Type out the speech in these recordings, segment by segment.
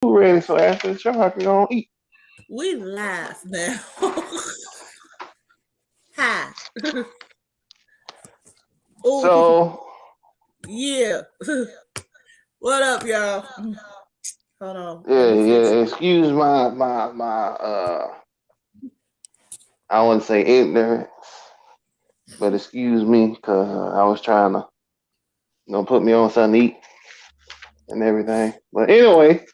Ready, so after the show, I can go and eat. We live now. Hi. Oh, So, yeah. What up, y'all? Hold on. Let yeah, me fix yeah. Excuse my. I wouldn't say ignorance, but excuse me, cause I was trying to, put me on something to eat and everything. But anyway,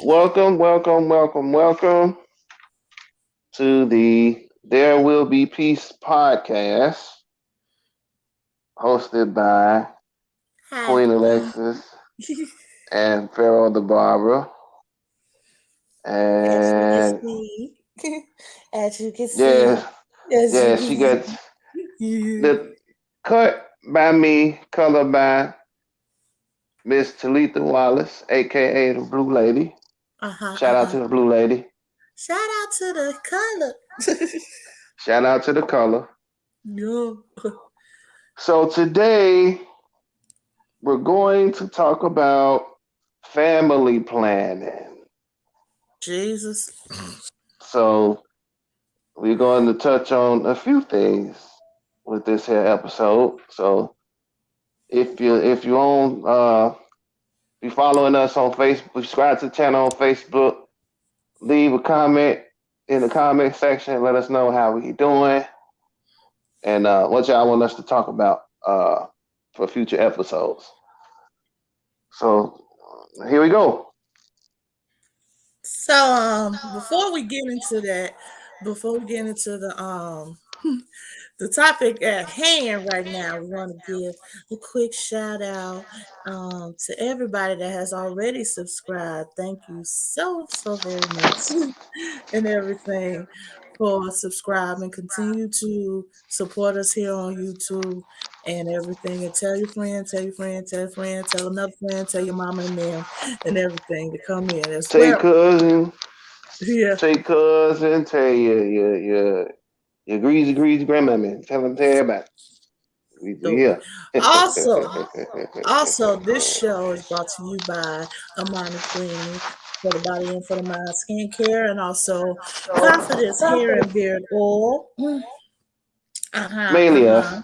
welcome, welcome, welcome, welcome to the There Will Be Peace podcast, hosted by Hi. Queen Alexis and Pharaoh the Barber. As you can And see. As you can see. yeah, As you yeah, can she got see. the cut by me, color by Miss Talitha Wallace, aka the Blue Lady. Uh-huh, Shout out uh-huh. to the Blue Lady. Shout out to the color. Shout out to the color. No. So today we're going to talk about family planning. Jesus. So we're going to touch on a few things with this here episode. So if you own be following us on Facebook, subscribe to the channel on Facebook, leave a comment in the comment section. Let us know how we doing and what y'all want us to talk about for future episodes. So here we go. So before we get into the topic at hand right now, we want to give a quick shout out to everybody that has already subscribed. Thank you so very much and everything for subscribing. Continue to support us here on YouTube and everything. And tell your friend, tell your friend, tell your friend, tell another friend, tell your mama and them and everything to come in as Tell your well. cousin, Yeah. tell your cousin, tell your greasy grandmama. Tell everybody. We So here. also, this show is brought to you by Amani Queen for the body and for the mind skincare, and also Confidence Hair and Beard Oil. Uh-huh, Mainly us. uh-huh.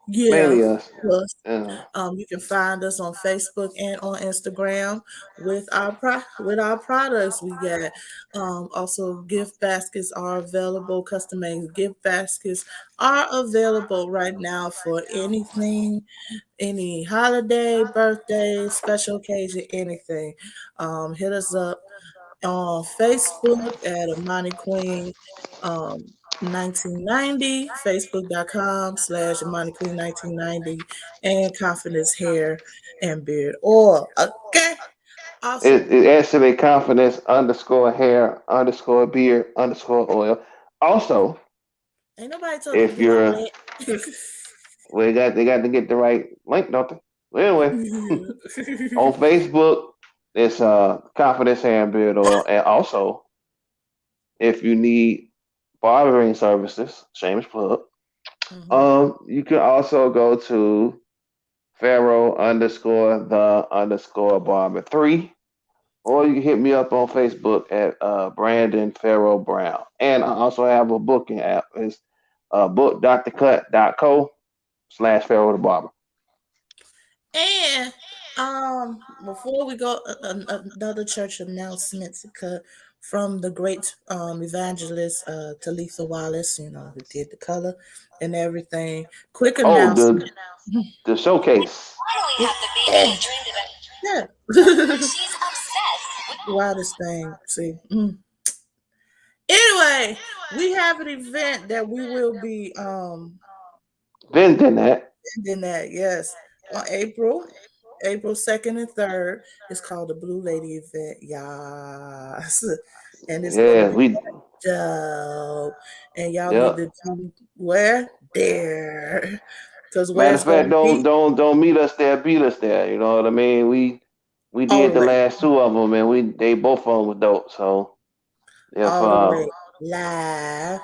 Yeah. Mainly us. Plus, Uh, you can find us on Facebook and on Instagram with with our products. We got also gift baskets are available. Custom made gift baskets are available right now for anything, any holiday, birthday, special occasion, anything. Hit us up on Facebook at Amani Queen um, 1990, facebook.com/ Amani Queen 1990, and Confidence Hair and Beard Oil. Okay. Also, it actually confidence underscore hair underscore beard underscore oil. Also, ain't nobody told you to if get all you're that. they got to get the right link, don't they? Well, anyway, on Facebook, it's confidence hair and beard oil, and also if you need barbering services, shameless plug, Mhm. you can also go to Pharaoh underscore the underscore barber 3. Or you can hit me up on Facebook at Brandon Farrell Brown. And I also have a booking app. It's bookdrcut.co/Farrell the Barber. And before we go, another church announcement from the great evangelist Talitha Wallace, who did the color and everything. Quick Oh, announcement. the showcase. Why do we have to be that dreamed about? Yeah. She's obsessed with Wildest thing. See. Anyway, we have an event that we will be Vending that. ending that, yes, on April 2nd and 3rd. It's called the Blue Lady event. Yes. And it's gonna Yeah, be we. dope. And y'all need Yep. to come where? There. Because where Matter it's of fact, gonna don't be, don't don't meet us there, beat us there. You know what I mean? We all did the the way. last two of them, and they both of them were dope. So if All the way live.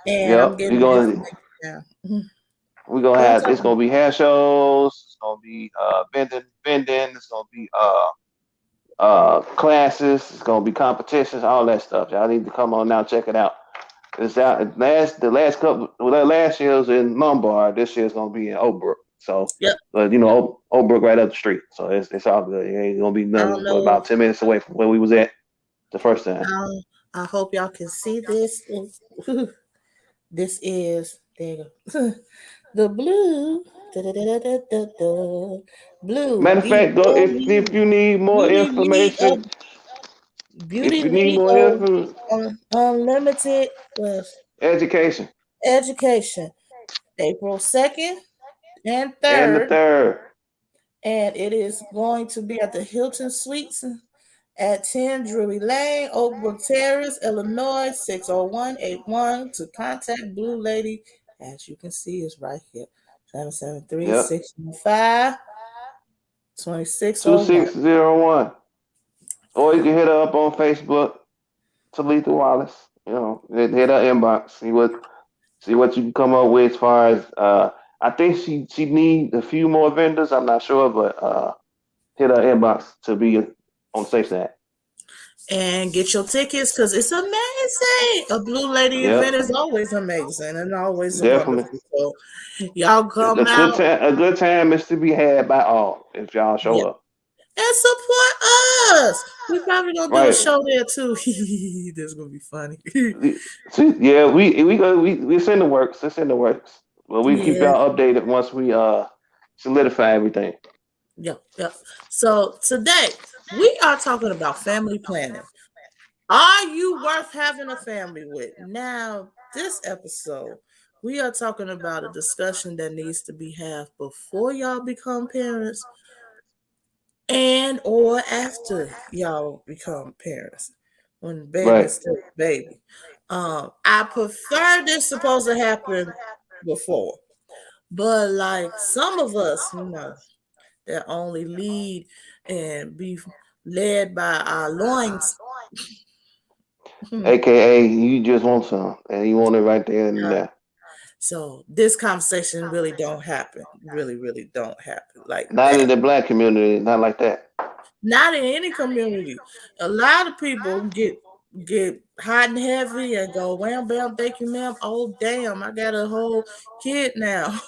And I'm yep, getting the information now. we gonna Go have talk. it's gonna be hair shows. It's gonna be vending. It's gonna be classes. It's gonna be competitions, all that stuff. Y'all need to come on now, check it out. It's out last year was in Lombard. This year's gonna be in Oak Brook. So, Yep. but you know, Oak Brook right up the street. So it's all good. It ain't gonna be I don't nothing but know. about 10 minutes away from where we was at the first time. I hope y'all can see this. This is there you go. The blue. Da-da-da-da-da-da. Blue Matter of fact, go if you need more Beauty League of information, if Beauty you need League more of information, Unlimited education Education, April 2nd and and the 3rd. third. And it is going to be at the Hilton Suites at 10 Drury Lane, Oak Brook Terrace, Illinois, 60181. To contact Blue Lady, as you can see, is right here. 773 Yep. 615 2601. 2601. Or you can hit her up on Facebook, Talitha Wallace. You know, hit her inbox. See what you can come up with as far as I think she need a few more vendors. I'm not sure, but hit her inbox to be on the safe side. And get your tickets because it's amazing. A Blue Lady Yep. event is always amazing and always Definitely. wonderful. So y'all come out A good time is to be had by all if y'all show up. and support us. We probably gonna do a Right. show there too. This is gonna be funny. See, yeah, it's in the works. It's in the works. But we keep Yeah. y'all updated once we solidify everything. Yep. So today we are talking about family planning. Are you worth having a family with? Now, this episode, we are talking about a discussion that needs to be had before y'all become parents and or after y'all become parents. When the baby Right. is still a baby. I prefer this supposed to happen before. But like some of us, that only lead and be led by our loins. AKA you just want some and you want it right there and there. So this conversation really don't happen. Really don't happen like Not that. in the black community, not like that. Not in any community. A lot of people get hot and heavy and go, wham bam, thank you, ma'am. Oh damn, I got a whole kid now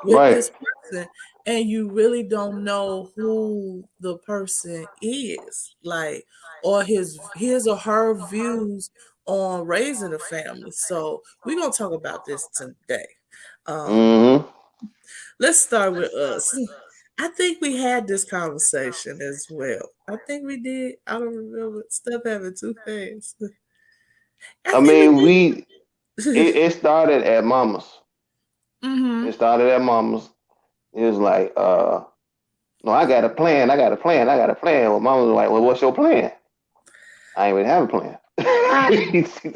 with Right. this person. And you really don't know who the person is, like, or his or her views on raising a family. So we're gonna talk about this today. Mm-hmm. Let's start with us. I think we had this conversation as well. I think we did. I don't remember. Step having two fast. I mean, we did. it started at mama's. Mm-hmm. It started at mama's. It was like, no, I got a plan. Well, mama was like, well, what's your plan? I ain't really have a plan.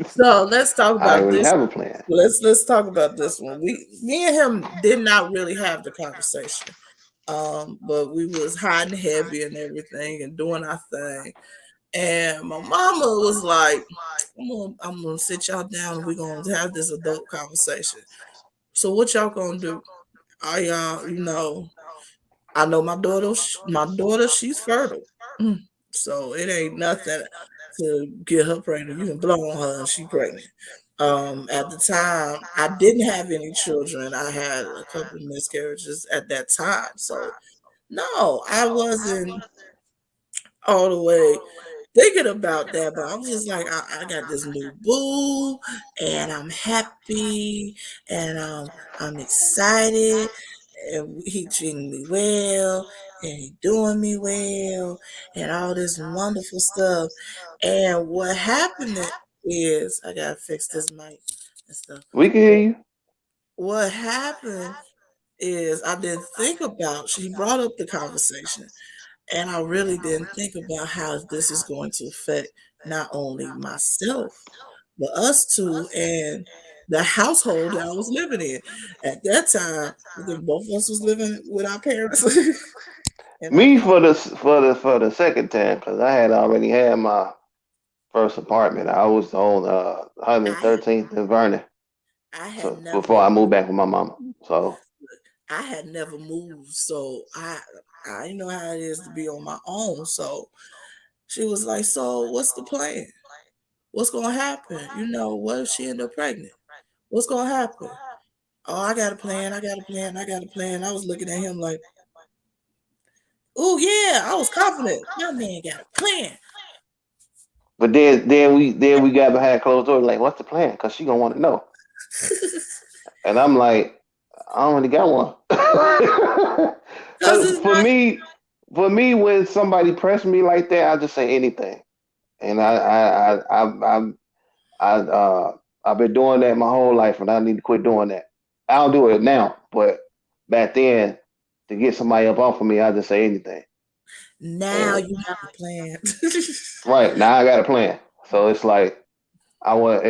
So let's talk I ain't about really this. have a plan. Let's talk about this one. Me and him did not really have the conversation. But we was hot and heavy and everything and doing our thing. And my mama was like, I'm gonna sit y'all down and we're gonna have this adult conversation. So what y'all gonna do? Are y'all, I know my daughter, she's fertile. So it ain't nothing to get her pregnant. You can blow on her and she pregnant. At the time, I didn't have any children. I had a couple of miscarriages at that time. So no, I wasn't all the way thinking about that, but I'm just like, I got this new boo, and I'm happy, and I'm excited, and he treating me well, and he doing me well, and all this wonderful stuff. And what happened is, I gotta fix this mic and stuff. We can hear you. What happened is I didn't think about. She brought up the conversation. And I really didn't think about how this is going to affect not only myself, but us two and the household that I was living in. At that time, I think both of us was living with our parents. Me for the second time because I had already had my first apartment. I was on 113th and Vernon. I had So never before I moved back with my mama. So I had never moved, so I know how it is to be on my own. So She was like, "So what's the plan? What's gonna happen? What if she end up pregnant? What's gonna happen?" "Oh, I got a plan, I got a plan, I got a plan." I was looking at him like, "Oh yeah," I was confident. My man got a plan. But then we got behind closed doors like, what's the plan? Because she gonna want to know. And I'm like, I already got one. Cause Because it's not for me, when somebody press me like that, I just say anything. And I've been doing that my whole life, and I need to quit doing that. I'll do it now, but back then, to get somebody up off of me, I just say anything. now And you have a plan. right now, I got a plan. So it's like I want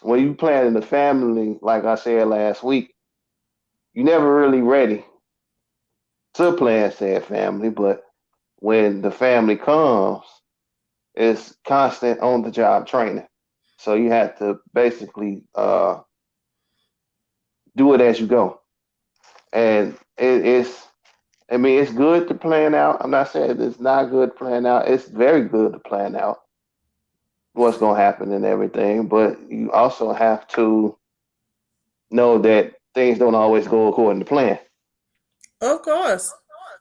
when you plan in the family, like I said last week, you never really ready to plan said family, but when the family comes, it's constant on the job training. So you have to basically do it as you go. And I mean, it's good to plan out. I'm not saying it's not good to plan out. It's very good to plan out what's going to happen and everything. But you also have to know that things don't always go according to plan. Of course.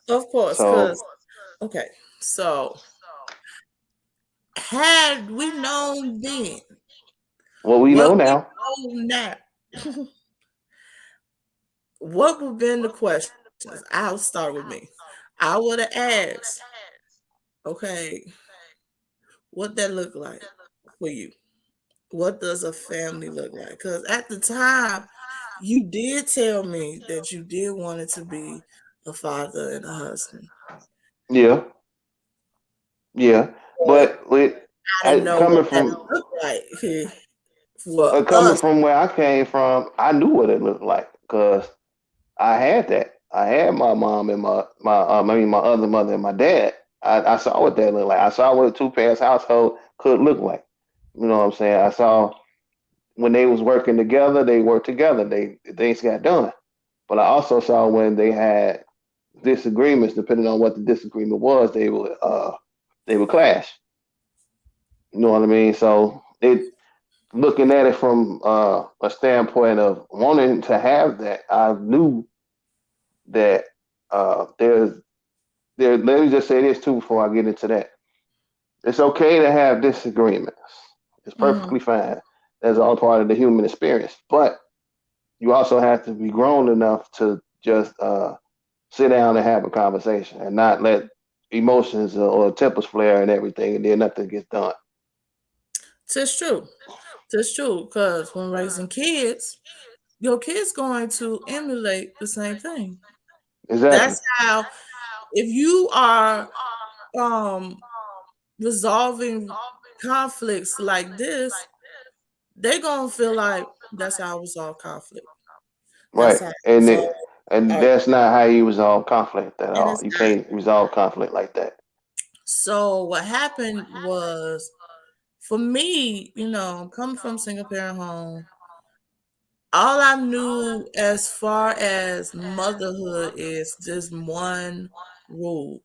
Of course. So Cause okay. So had we known then what we what know we now, know now, what would have been the questions? I'll start with me. I would have asked, okay, what that look like for you? What does a family look like? Because at the time, you did tell me that you did want it to be a father and a husband, yeah, yeah. but But with I didn't know coming what that from looked like for coming us. from where I came from, I knew what it looked like because I had that. I had my mom and I mean my other mother and my dad. I saw what that looked like. I saw what a two parents household could look like. You know what I'm saying? I saw when they was working together, they worked together. Things got done. But I also saw when they had disagreements, depending on what the disagreement was, they would clash. You know what I mean? So it looking at it from a standpoint of wanting to have that, I knew that there. Let me just say this too before I get into that. It's okay to have disagreements. It's Mhm. perfectly fine. That's all part of the human experience. But you also have to be grown enough to just sit down and have a conversation and not let emotions or tempers flare and everything, and then nothing gets done. Tis true. Tis true. Because when raising kids, your kid's going to emulate the same thing. Exactly. That's how, if you are um resolving conflicts like this, they gonna feel like that's how I resolve conflict. That's Right. how I And resolve it, and argument. that's not how you resolve conflict at And all. it's You not. can't resolve conflict like that. So what happened was, for me, coming from single parent home, all I knew as far as motherhood is just one rule.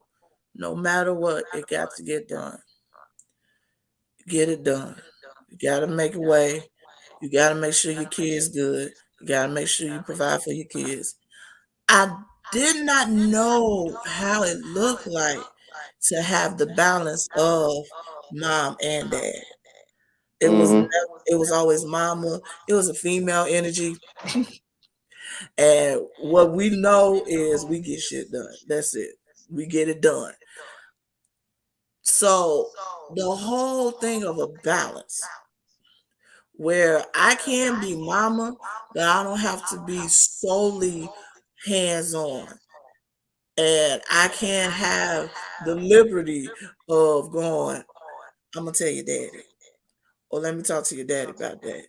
No matter what, it got to get done. Get it done. You gotta make a way. You gotta make sure your kids good. You gotta make sure you provide for your kids. I did not know how it looked like to have the balance of mom and dad. It was Hmm. never, it was always mama. It was a female energy. And what we know is we get shit done. That's it. We get it done. So the whole thing of a balance where I can be mama, but I don't have to be solely hands on. And I can have the liberty of going, I'm gonna tell your daddy, or let me talk to your daddy about that.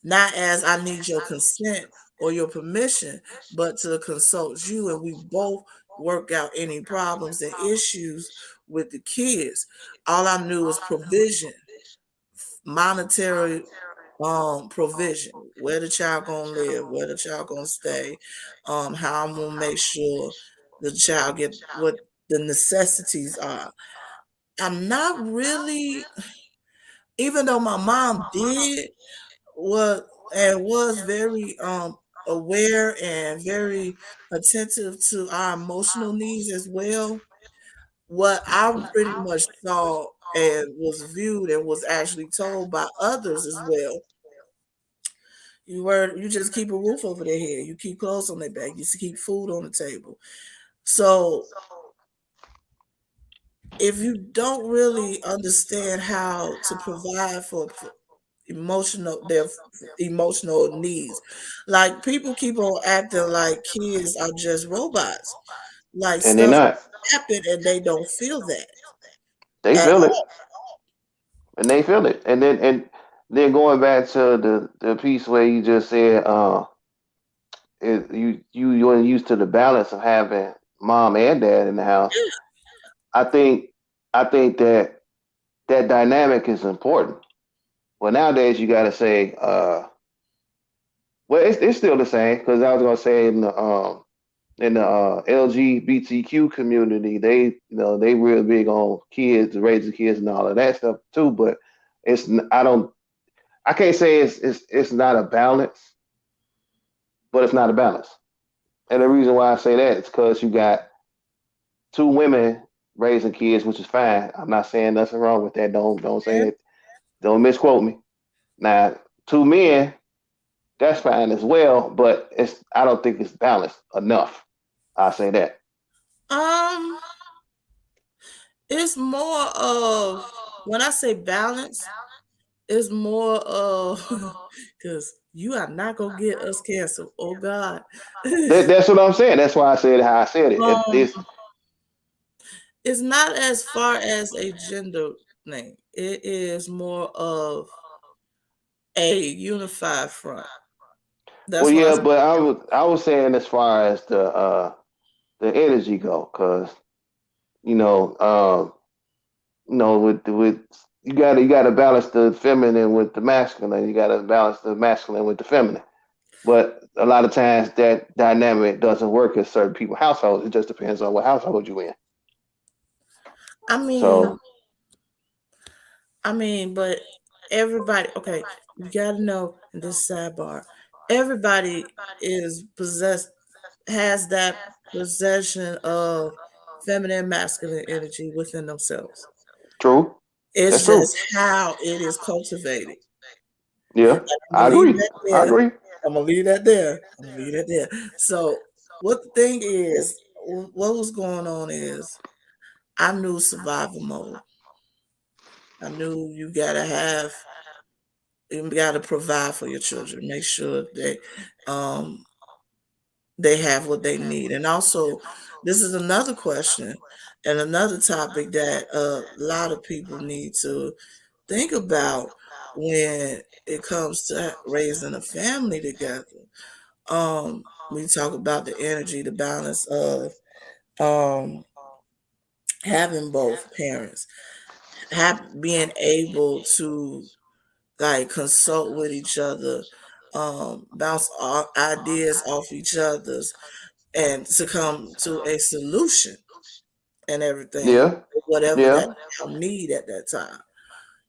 Not as I need your consent or your permission, but to consult you and we both work out any problems and issues with the kids. All I knew was provision, monetary provision, where the child gonna live, where the child gonna stay, how I'm gonna make sure the child get what the necessities are. I'm not really, even though my mom did what and was very aware and very attentive to our emotional needs as well. What I pretty much saw and was viewed and was actually told by others as well. You just keep a roof over their head, you keep clothes on their back, you keep food on the table. So if you don't really understand how to provide for their emotional needs, like people keep on acting like kids are just robots, like And they're stuff not. happen and they don't feel that They at feel it, all. and they feel it. And then going back to the piece where you just said, you weren't used to the balance of having mom and dad in the house. I think I think that dynamic is important. Well, nowadays you got to say, well, it's still the same because I was gonna say in the LGBTQ community, they real big on kids, raising kids, and all of that stuff too. But I can't say it's not a balance, but it's not a balance. And the reason why I say that is because you got two women raising kids, which is fine. I'm not saying nothing wrong with that. Don't say it. Don't misquote me. Now, two men, that's fine as well, but I don't think it's balanced enough. I say that. Um, it's more of, when I say balance, it's more of because you are not gonna get us canceled. Oh God. That's what I'm saying. That's why I said how I said it. It's um, it's not as far as a gender thing. It is more of a unified front. well, That's what I yeah, say. but I was saying as far as the energy go, because you know, with you gotta balance the feminine with the masculine. You gotta balance the masculine with the feminine. But a lot of times that dynamic doesn't work in certain people's households. It just depends on what household you in. I mean, So but everybody, okay, you gotta know in this sidebar, everybody is possessed, has that possession of feminine and masculine energy within themselves. true. That's It's true. just how it is cultivated. Yeah, I'm gonna I leave agree. that I there. agree. I'm gonna leave that there. I'm gonna leave that there. So what the thing is, what was going on is I knew survival mode. I knew you gotta provide for your children, make sure um they have what they need. And also, this is another question and another topic that a lot of people need to think about when it comes to raising a family together. We talk about the energy, the balance of um having both parents, being able to like consult with each other, bounce ideas off each other's, and to come to a solution and everything, Yeah, whatever that yeah, child need at that time.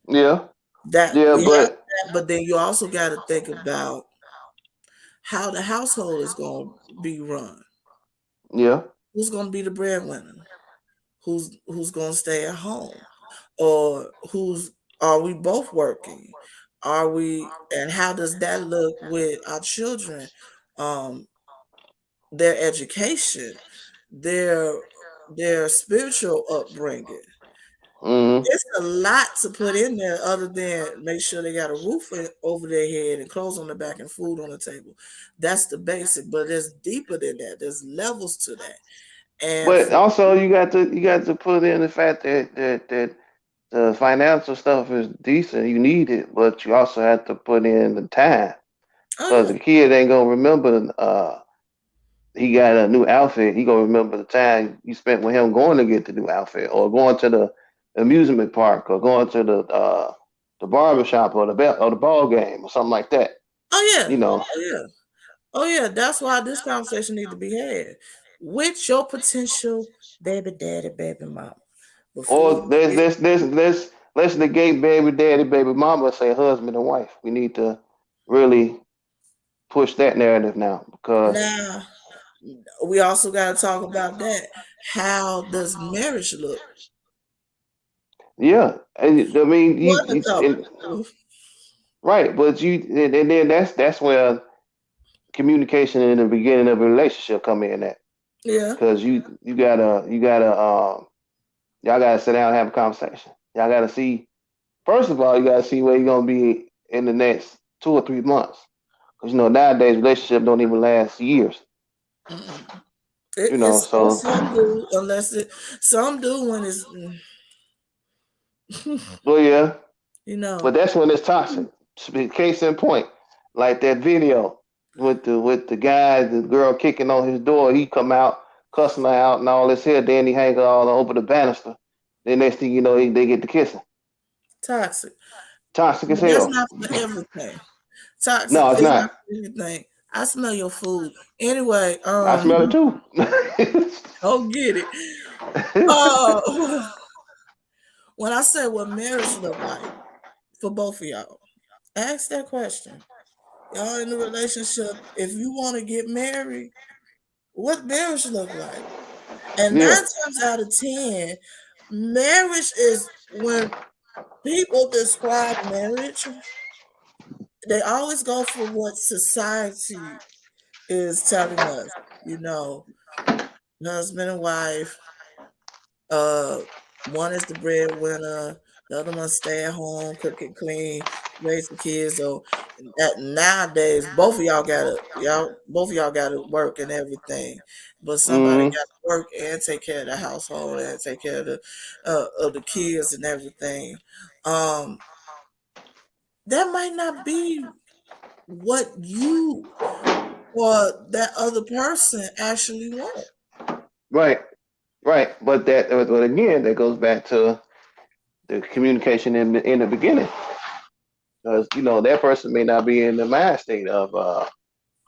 yeah, That yeah. we have But that, but then you also got to think about how the household is going to be run. yeah, Who's going to be the breadwinner? Who's going to stay at home? Or who's are we both working? Are we, and how does that look with our children? Um, their education, their spiritual upbringing. hmm It's a lot to put in there other than make sure they got a roof over their head and clothes on their back and food on the table. That's the basic, but there's deeper than that. There's levels to that. And but for also you got to put in the fact that the financial stuff is decent. You need it, but you also have to put in the time oh because yeah, the kid ain't gonna remember. He got a new outfit. He gonna remember the time you spent with him going to get the new outfit, or going to the amusement park, or going to the barber shop, or the ball game, or something like that. oh yeah, You know. oh yeah, oh yeah. That's why this conversation need to be had with your potential baby daddy, baby mama. Or Before you get let's negate baby daddy, baby mama, and say husband and wife. We need to really push that narrative now because now, we also got to talk about that. How does marriage look? yeah, I mean What the couple? right, but and then that's where communication in the beginning of a relationship come in at Yeah. because y'all gotta sit down and have a conversation. Y'all gotta see. First of all, you gotta see where you're gonna be in the next 2 or 3 months. Because nowadays relationships don't even last years. Mm-mm. So Some do, some do when it's well, yeah, you but know. that's when it's toxic. Case in point, like that video with the guy, the girl kicking on his door. He come out cussing her out and all this here. Then he hang her all over the banister. Then next thing you know, they get to kissing. Toxic. Toxic as But that's hell. not for everything. Toxic No, it's is not not. for everything. I smell your food. Anyway, I smell it too. go get it. Uh when I say what marriage look like for both of y'all, ask that question. Y'all in a relationship, if you want to get married, what marriage look like? And nine Yeah, times out of 10, marriage is when people describe marriage, they always go for what society is telling us, you know, husband and wife, uh, one is the breadwinner, the other one stay at home, cook and clean, raise the kids. So that nowadays, both of y'all gotta work and everything. But somebody hmm gotta work and take care of the household and take care of the kids and everything. Um, that might not be what you or that other person actually want. right, right. But again, that goes back to the communication in the beginning, because that person may not be in the mind state of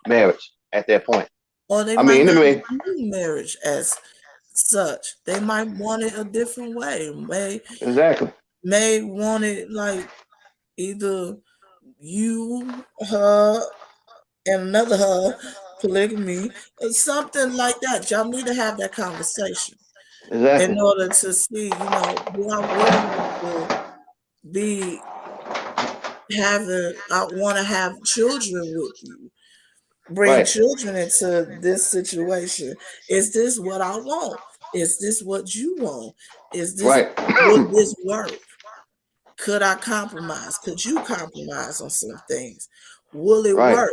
marriage at that point. Or they I might mean, I not mean, view marriage as such. They might want it a different way. exactly. May want it like either you, her, and another her, polygamy, or something like that. Y'all need to have that conversation in Exactly. order to see, do I really want to be I want to have children with you, bring Right. children into this situation. Is this what I want? Is this what you want? Right. Would this work? Could I compromise? Could you compromise on some things? Will it Right. work?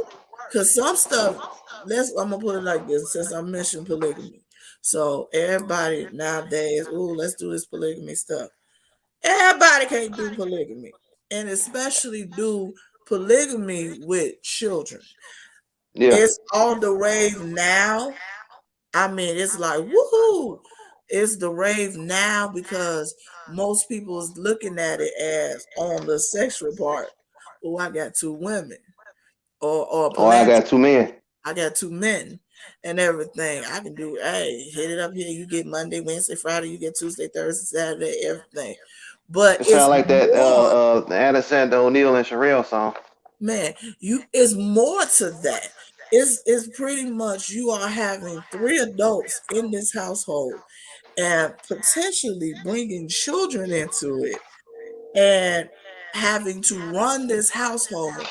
Because some stuff, I'm gonna put it like this, since I mentioned polygamy. So everybody nowadays, let's do this polygamy stuff. Everybody can't do polygamy, and especially do polygamy with children. Yeah. It's all the rave now. I mean, it's like woohoo! It's the rave now because most people is looking at it as on the sexual part. Oh, I got two women, or Oh, I got polyandry. 2 men. I got two men and everything. I can do. Hey, hit it up here. You get Monday, Wednesday, Friday. You get Tuesday, Thursday, Saturday, everything. But It it's sounds like that more. Alexander O'Neal and Sherelle song. Man, it's more to that. It's pretty much you are having three adults in this household and potentially bringing children into it and having to run this household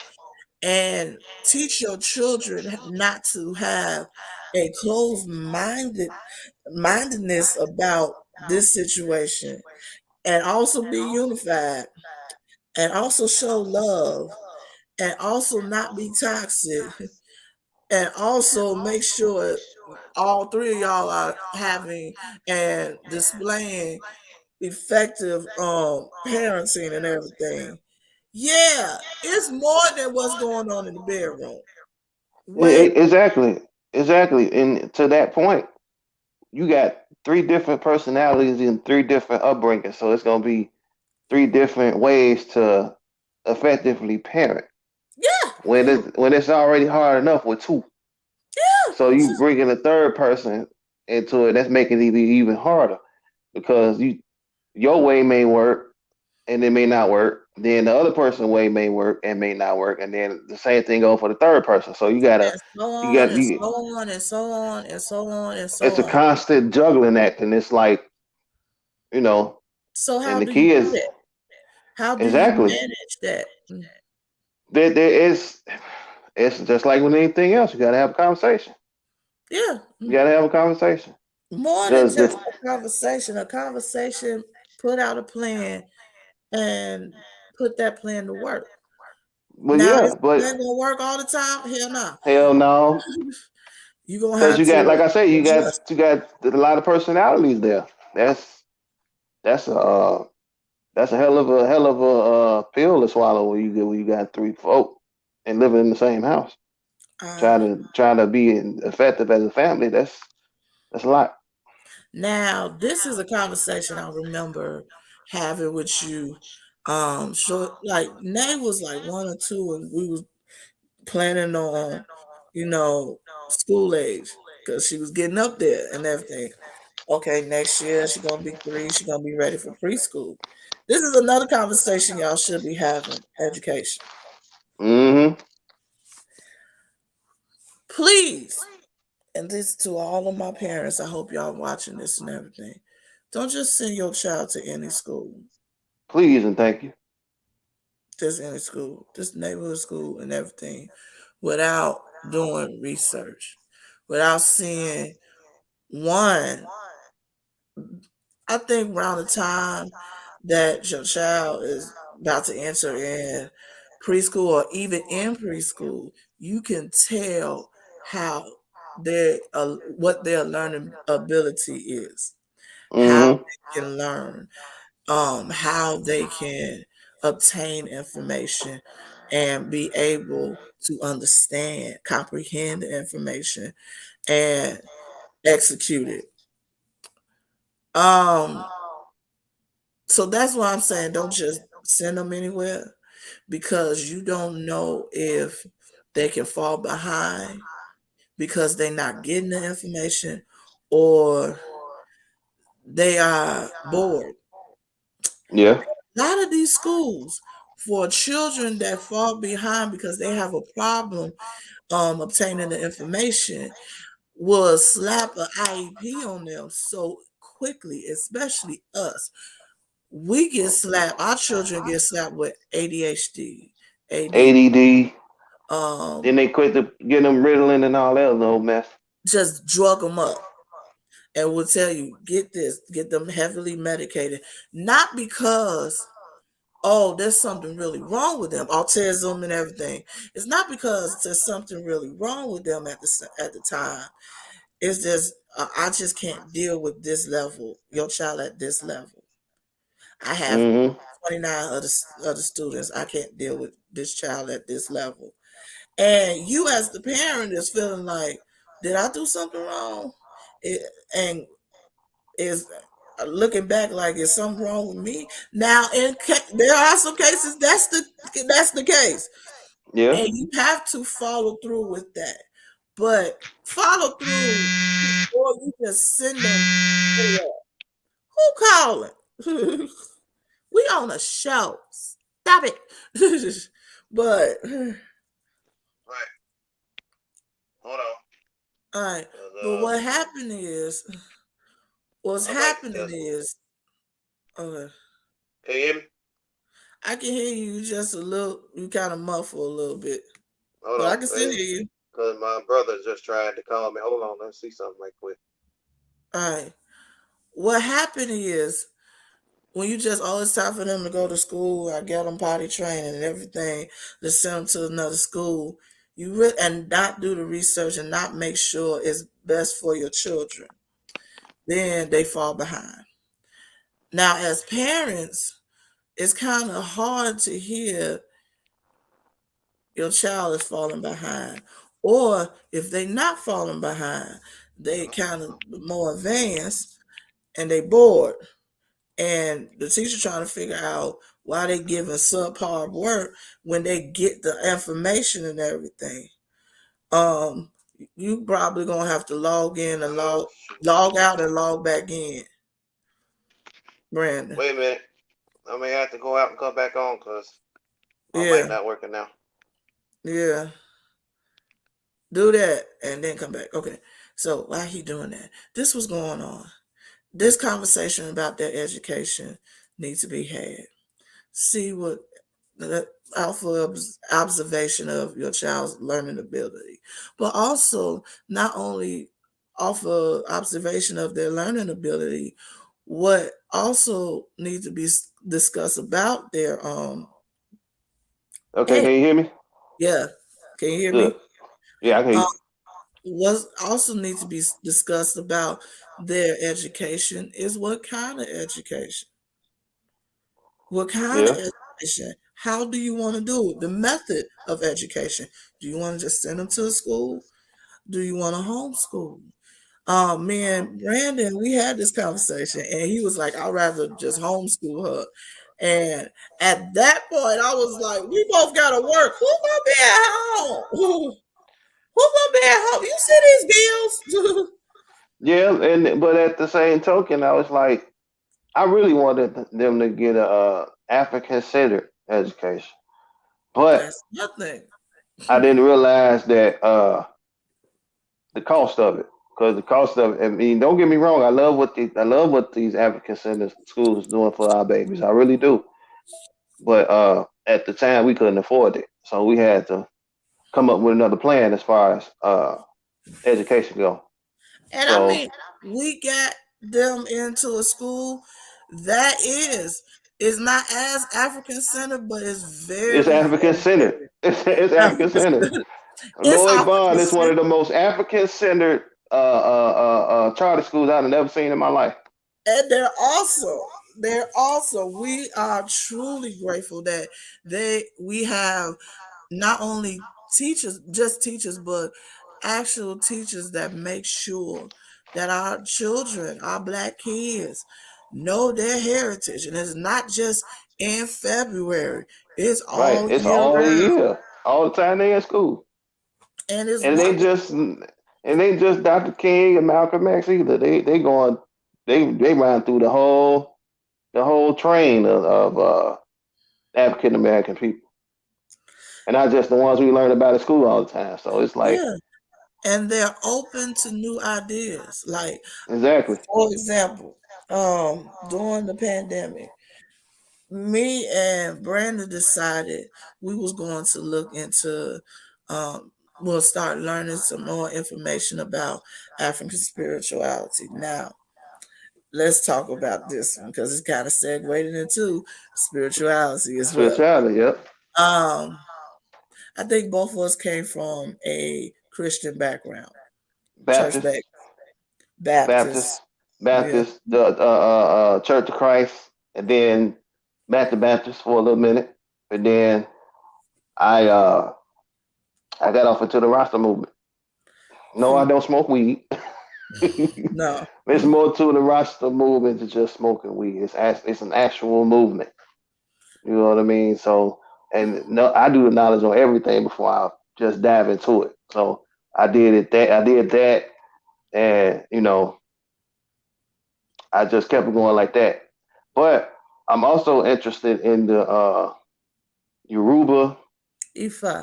and teach your children not to have a mindedness about this situation and also be unified and also show love and also not be toxic and also make sure all three of y'all are having and displaying effective parenting and everything. Yeah, it's more than what's going on in the bedroom. Way Exactly. Exactly. And to that point, you got three different personalities and three different upbringings. So it's gonna be three different ways to effectively parent yeah, when it's already hard enough with two. yeah. So you bring in a third person. into it, that's making it even harder because your way may work and it may not work. Then the other person's way may work and may not work, and then the same thing goes for the third person. So And so you on got and you. so on and so on and so on and so It's a on. constant juggling act, and it's like you know, So and how the do you do kids that? How do you exactly. manage that? There is. It's just like with anything else. You got to have a conversation. Yeah. You got to have a conversation. More than The just a conversation, put out a plan and put that plan to work. well, Now, yeah, is the but plan gonna work all the time? Hell no. hell no, You're gonna because have you got, like to I say, adjust. you got a lot of personalities there. That's that's a that's a hell of a pill to swallow when you got three folk and living in the same house. Um, Trying to be effective as a family. That's a lot. Now, this is a conversation I remember having with you. So like Nay was like 1 or 2, and we was planning on, you know, school age because she was getting up there and everything. Okay, next year she's gonna be 3. She's gonna be ready for preschool. This is another conversation y'all should be having. Education, Hmm. please. And this to all of my parents. I hope y'all watching this and everything. Don't just send your child to any school. Please and thank you. Just any school, just neighborhood school and everything, without doing research, without seeing one. I think around the time that your child is about to enter in preschool or even in preschool, you can tell how their what their learning ability is, how Hmm. they can learn, how they can obtain information and be able to understand, comprehend the information, and execute it. Um, so that's why I'm saying don't just send them anywhere because you don't know if they can fall behind because they're not getting the information or they are bored. Yeah. A lot of these schools for children that fall behind because they have a problem obtaining the information will slap an IEP on them so quickly, especially us. We get slapped, our children get slapped with ADHD, AD, ADD. Then um, they quit to get them Ritalin and all that little mess. just drug them up and will tell you, get this, get them heavily medicated. Not because, oh, there's something really wrong with them, autism and everything. It's not because there's something really wrong with them at the time. It's just I just can't deal with this level, your child at this level. I have Hmm. 29 other students. I can't deal with this child at this level. And you as the parent is feeling like, did I do something wrong? It, and is looking back like is something wrong with me? Now there are some cases that's the case. Yeah. And you have to follow through with that. But follow through or you just send them anywhere. Who calling? We on a show. Stop it. But Right. Hold on. all right. 'Cause, But what's I might happening just. is okay. Can you hear me? I can hear you just a little you kind of muffle a little bit. Hold But I on. can still hear you. Because my brother just tried to call me. Hold on. Let's see something right quick. All right. What happened is when you just oh it's time for them to go to school, I get them potty training and everything, to send them to another school, you really and not do the research and not make sure it's best for your children, then they fall behind. Now, as parents, it's kind of hard to hear your child is falling behind, or if they not falling behind, they kind of more advanced and they bored and the teacher trying to figure out why they giving subpar work when they get the information and everything. Um, You probably gonna have to log in and log out and log back in, Brandon. Wait a minute. I may have to go out and come back on because my mic Yeah, not working now. yeah. Do that and then come back. Okay. So while he doing that, this was going on. This conversation about their education needs to be had. See what the alpha observation of your child's learning ability, but also not only offer observation of their learning ability, what also needs to be discussed about their Okay, ed- can you hear me? yeah, can you hear Good. me? Yeah, I can hear Um, you. what also needs to be discussed about their education is what kind of education. What kind of Yeah. education? How do you want to do it? The method of education. Do you want to just send them to a school? Do you want to homeschool? Me and Brandon, we had this conversation, and he was like, "I'd rather just homeschool her." And at that point, I was like, "We both gotta work. Who gonna be at home? Who gonna be at home? You see these bills?" Yeah, and but at the same token, I was like, I really wanted them to get a African centered education, but That's nothing. I didn't realize that the cost of it. Because the cost of it, I mean, don't get me wrong, I love what these African centered schools doing for our babies. I really do. But at the time, we couldn't afford it, so we had to come up with another plan as far as education go. And I So mean, we got them into a school that is not as African centered, but it's it's very, African very, centered. very It's African African centered. centered. It's Lloyd African Bond is one of centered, the most African centered charter schools I've never seen in my life. and they're awesome. They're awesome. We are truly grateful that we have not only teachers, just teachers, but actual teachers that make sure that our children, our black kids, know their heritage. And it's not just in February, it's Right. all It's year all round. year, all the time they in school, And it's and wonderful. it ain't just Dr. King and Malcolm X either. They going they ran through the whole train of African American people, and not just the ones we learn about at school all the time. So it's like Yeah. And they're open to new ideas. Like, exactly. for example, during the pandemic, me and Brandon decided we was going to look into we'll start learning some more information about African spirituality. Now, let's talk about this one because it's kind of segued into spirituality as well. Spirituality. Yep. Um, I think both of us came from a Christian background, church Baptist, back, Baptist. Baptist, Yeah. Baptist, the Church of Christ, and then Baptist for a little minute, and then I uh I got off into the Rasta movement. No, I See, don't smoke weed. no. There's more to the Rasta movement than just smoking weed. It's an actual movement. You know what I mean? So, and no, I do the knowledge on everything before I just dive into it. So I did that, and I just kept it going like that. But I'm also interested in the Yoruba, Ifa.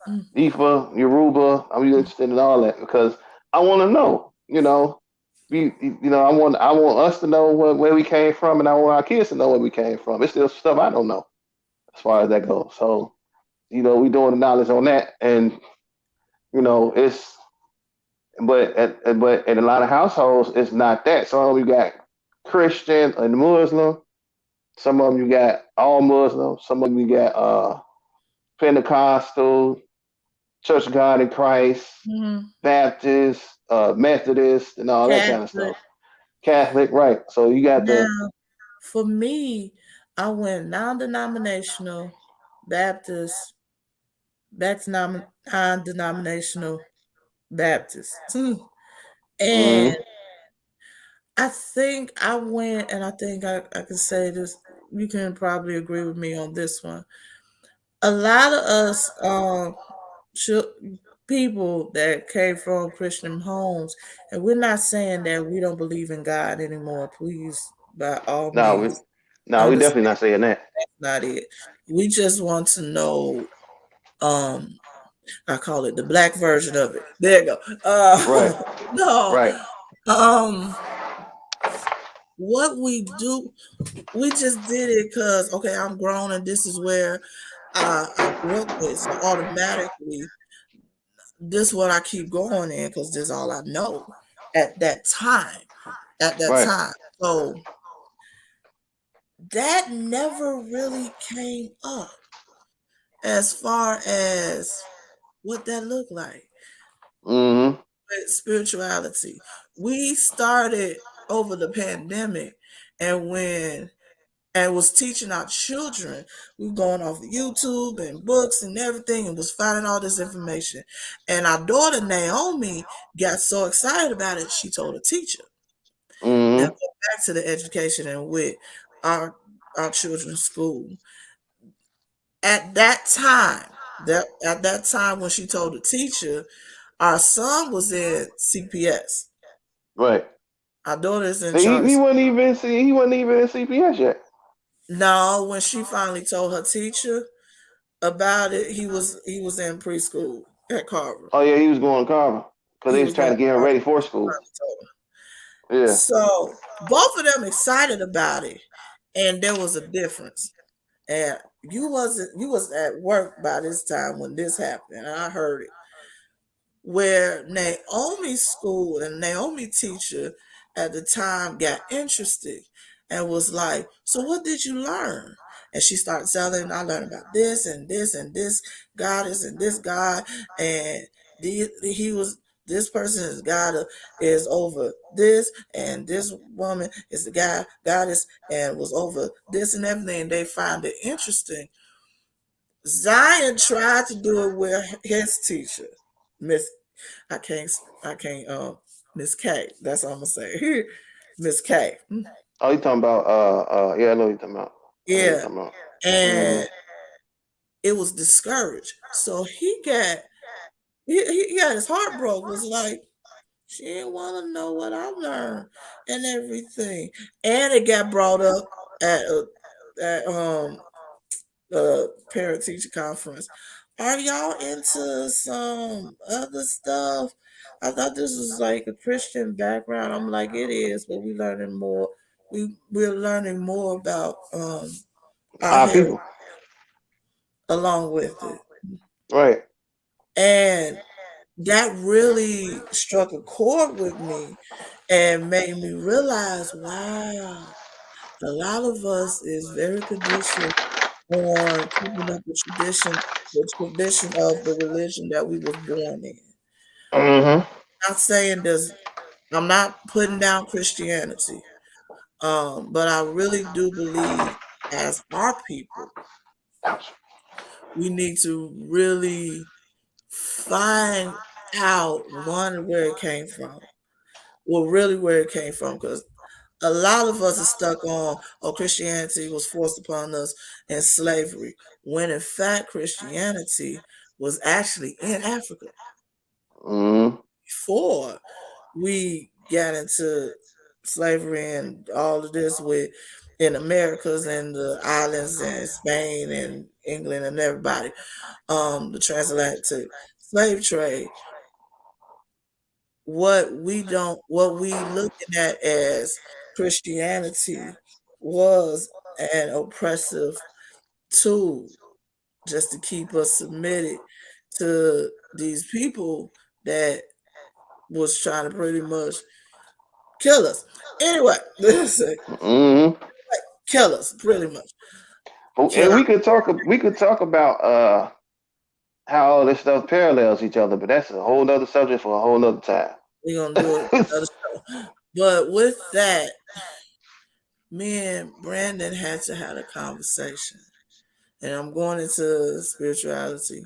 Mm. Ifa, Yoruba. I'm interested in all that because I want to know. I want us to know where we came from, and I want our kids to know where we came from. It's still stuff I don't know as far as that goes. So, we doing the knowledge on that, and it's but in a lot of households, it's not that. Some of you got Christian and Muslim. Some of them you got all Muslims. Some of them you got Pentecostal, Church of God in Christ, Mhm. Baptist, Methodist, and all that kind of Catholic. stuff. Catholic, right? So you got the Now, for me, I went non-denominational, Baptist, back to non-denominational Baptist. And mm, I think I went, and I think I can say this, you can probably agree with me on this one. A lot of us, should, people that came from Christian homes, and we're not saying that we don't believe in God anymore. Please, by all No, we means, no, we understand definitely not saying that. that's not it. We just want to know. Um, I call it the black version of it. There you go. Right, No, right. um, what we do, we just did it because okay, I'm grown and this is where I grew up with. So automatically, this is what I keep going in because this is all I know at that time. At that Right. time. So that never really came up as far as what that looked like Mm-hmm. with spirituality. We started over the pandemic and when and was teaching our children. We were going off of YouTube and books and everything and was finding all this information. And our daughter Naomi got so excited about it, she told a teacher. Now Mm-hmm. go back to the education and with our our children's school. At that time, when she told the teacher, our son was in CPS. Right. Our daughter is in See, charter. he wasn't even in CPS yet. No, when she finally told her teacher about it, he was in preschool at Carver. Oh yeah, he was going to Carver because He they was was going trying to to get him Carver. ready for She school. finally told her. Yeah. So both of them excited about it, and there was a difference. And you was at work by this time when this happened. And I heard it. Where Naomi's school and Naomi teacher at the time got interested and was like, "So what did you learn?" And she started telling, "I learned about this and this and this goddess and this god, and he was this person is god is over this, and this woman is the guy goddess and was over this and everything." And they found it interesting. Zion tried to do it with his teacher, Miss I can't Miss K. That's what I'm gonna say. Miss K. Oh, you talking about yeah, I know what you're talking about. I know what you're Yeah. talking about. And Mm-hmm. it was discouraged. So he got his heart broke, was like, she didn't want to know what I learned and everything. And it got brought up at parent teacher conference. Are y'all into some other stuff? I thought this was like a Christian background. I'm like, it is, but we learning more. We're learning more about our Our heritage people. along with it. Right. And that really struck a chord with me and made me realize, wow, a lot of us is very conditioned on keeping up the tradition of the religion that we was born in. Mm-hmm. Not saying there's, I'm not putting down Christianity, but I really do believe as our people, we need to really find out one where it came from. Well, really where it came from, because a lot of us are stuck on, oh, Christianity was forced upon us in slavery, when in fact Christianity was actually in Africa Mm-hmm. before we got into slavery and all of this with in Americas and the islands and Spain and England and everybody, the transatlantic slave trade. What we looking at as Christianity was an oppressive tool just to keep us submitted to these people that was trying to pretty much kill us. Anyway, listen, Mm-hmm. kill us pretty much. Can And I? we could talk about how all this stuff parallels each other, but that's a whole nother subject for a whole nother time. We're gonna do it another show. But with that, me and Brandon had to have a conversation, and I'm going into spirituality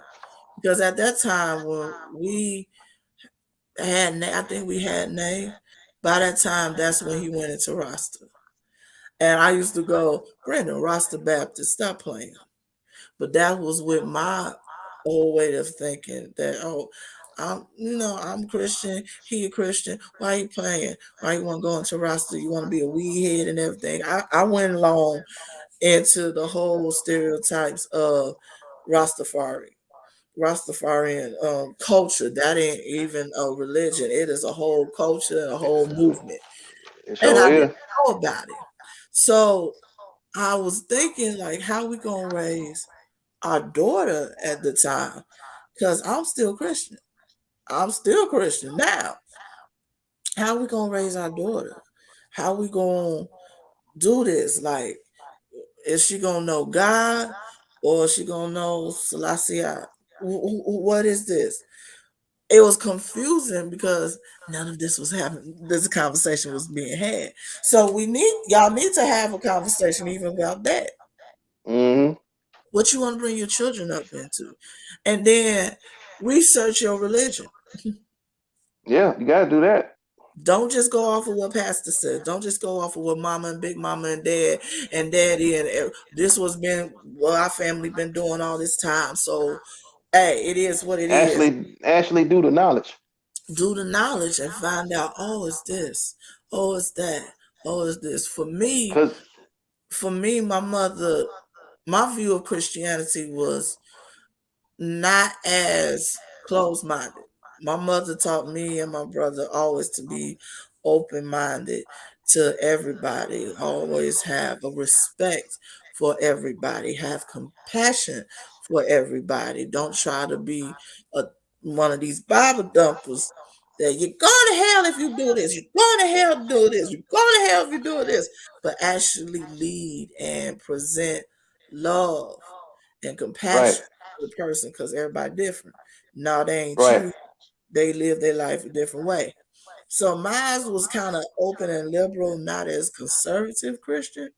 because at that time when we had, I think we had Nay. By that time, that's when he went into Rasta, and I used to go, Brandon, Rasta Baptist, stop playing. But that was with my old way of thinking that, oh, I'm Christian. He a Christian. Why you playing? Why you want to go into Rasta? You want to be a weed head and everything. I went along into the whole stereotypes of Rastafari. Rastafarian culture. That ain't even a religion. It is a whole culture, a whole movement. It And I sure didn't is. know about it. So I was thinking like how we gonna raise our daughter at the time. Because I'm still Christian. I'm still Christian now. How we gonna raise our daughter? How we gonna do this? Like, is she gonna know God or is she gonna know Selassie? What is this? It was confusing because none of this was happening. This conversation was being had. So y'all need to have a conversation even about that. Hmm. What you want to bring your children up into, and then research your religion. Yeah, you gotta do that. Don't just go off of what pastor said. Don't just go off of what mama and big mama and dad and daddy and this was been what our family been doing all this time. So hey, it is what it is. Actually do the knowledge. Do the knowledge and find out, oh, it's this, oh, it's that, oh, it's this. Cause For me, my view of Christianity was not as close minded. My mother taught me and my brother always to be open minded to everybody, always have a respect for everybody, have compassion for everybody. Don't try to be one of these Bible dumpers that you're going to hell if you do this, you're going to hell to do this, you're going to hell if you do this, but actually lead and present love and right, compassion to the person because everybody different. No, they ain't right. you. They live their life a different way. So mine was kind of open and liberal, not as conservative Christian.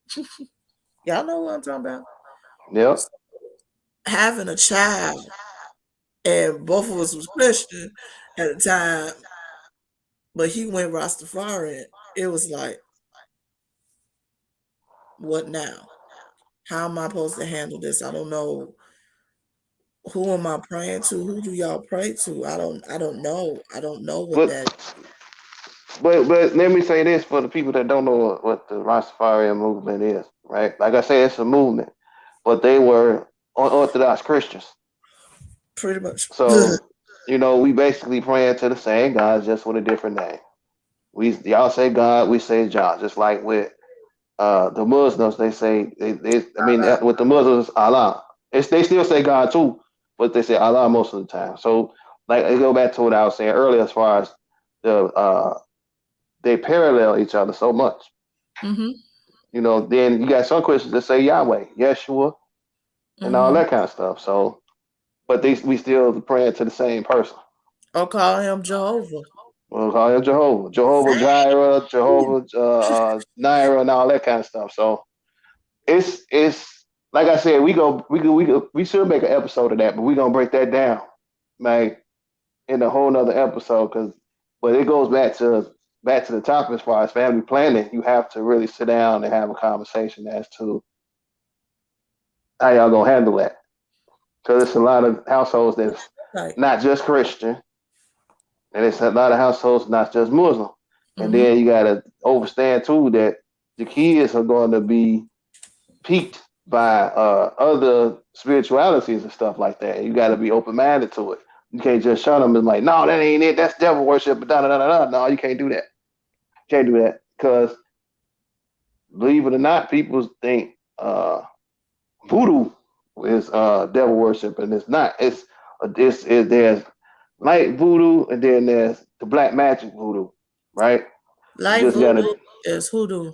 Y'all know what I'm talking about. Yep. Having a child and both of us was Christian at the time, but he went Rastafarian. It was like, what now? How am I supposed to handle this? I don't know. Who am I praying to? Who do y'all pray to? I don't know. I don't know what But that. but let me say this for the people that don't know what the Rastafarian movement is, right? Like I said, it's a movement, but they were Orthodox Christians. Pretty much. So, we basically praying to the same God, just with a different name. Y'all say God, we say John, just like with the Muslims, they say I mean with the Muslims, Allah. They still say God too, but they say Allah most of the time. So, like, I go back to what I was saying earlier, as far as they parallel each other so much. Mm-hmm. Then you got some Christians that say Yahweh, Yeshua, and all Mm-hmm. that kind of stuff. So, but we still praying to the same person. Or call him Jehovah. We'll call him Jehovah, Jehovah Jireh, Jehovah Naira, and all that kind of stuff. So it's like I said, we should make an episode of that, but we're gonna break that down, like, in a whole nother episode, but it goes back to the topic as far as family planning. You have to really sit down and have a conversation as to how y'all gonna handle that, because it's a lot of households that's Like, not just Christian, and it's a lot of households not just Muslim, and mm-hmm. then you gotta understand too that the kids are going to be piqued by other spiritualities and stuff like that. You got to be open minded to it. You can't just shut them and like, no, that ain't it. That's devil worship. Da da da da. No, you can't do that. Can't do that because, believe it or not, people think voodoo is devil worship, and it's not. There's light voodoo, and then there's the black magic voodoo, right? You Light just gotta voodoo is hoodoo.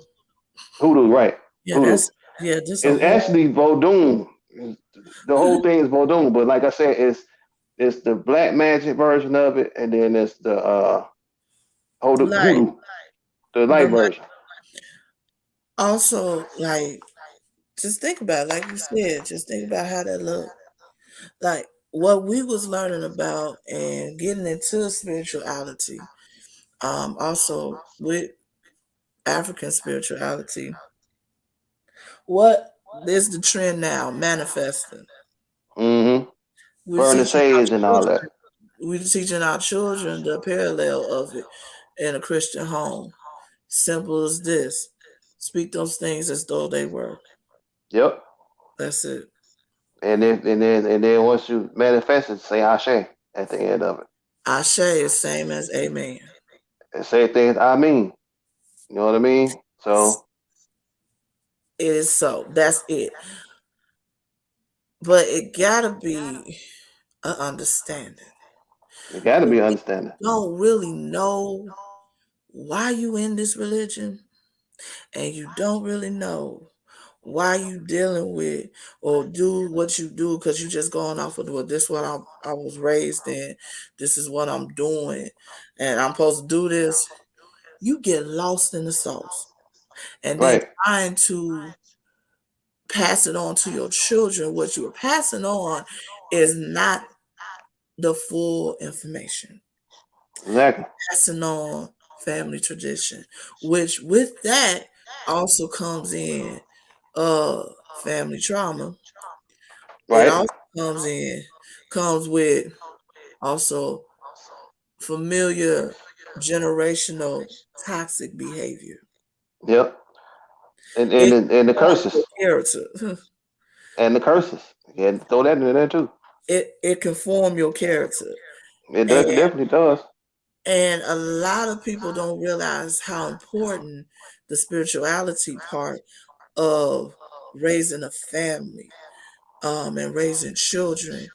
hoodoo, right? Yeah, Hoodoo. this a It's whole. actually Vodun. The whole thing is Vodun, but like I said, it's the black magic version of it, and then it's the Like hoodoo, the the light light. version. Also, like, just think about it, like you said, just think about how that look. Like what we was learning about and getting into spirituality. Also with African spirituality. What is the trend now? Manifesting. Mm-hmm. We're Burning teaching our sage and all that. children. we're teaching our children the parallel of it in a Christian home. Simple as this. Speak those things as though they were. Yep. That's it. And then once you manifest it, say Ashe at the end of it. Ashe is same as amen. And say things I mean. You know what I mean? So It is so. That's it. But it gotta be an understanding. it gotta When be we understanding. don't really know why you in this religion, and you don't really know why you dealing with or do what you do because you just going off of, well, this what I was raised in, this is what I'm doing, and I'm supposed to do this. You get lost in the sauce, and then Right. trying to pass it on to your children. What you are passing on is not the full information. Exactly. Passing on family tradition, which with that also comes in family trauma. It Right. also comes with also familiar generational toxic behavior. Yep. And It and and the can form your curses. character. And the curses. Yeah, throw that in there too. It can form your character. It And definitely does. a lot of people don't realize how important the spirituality part of raising a family and raising children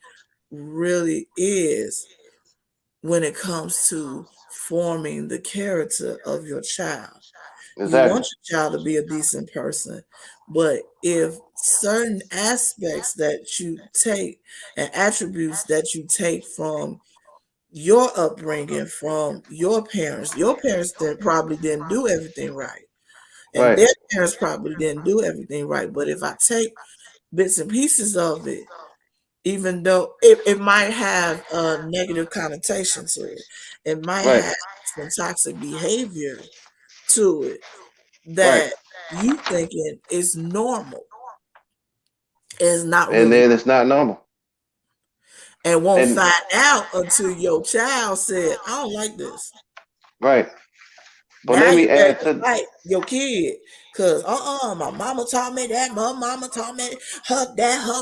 really is when it comes to forming the character of your child. You Exactly. want your child to be a decent person, but if certain aspects that you take and attributes that you take from your upbringing, from your parents probably didn't do everything right, and Right. their parents probably didn't do everything right. But if I take bits and pieces of it, even though it might have a negative connotation to it, it might Right. have some toxic behavior to it Right. that you thinking is normal, is not And really, then it's not normal. and won't And find out until your child said, I don't like this. right. But Now let you me ready add to to fight your kid. Cause my mama taught me that, my mama taught me her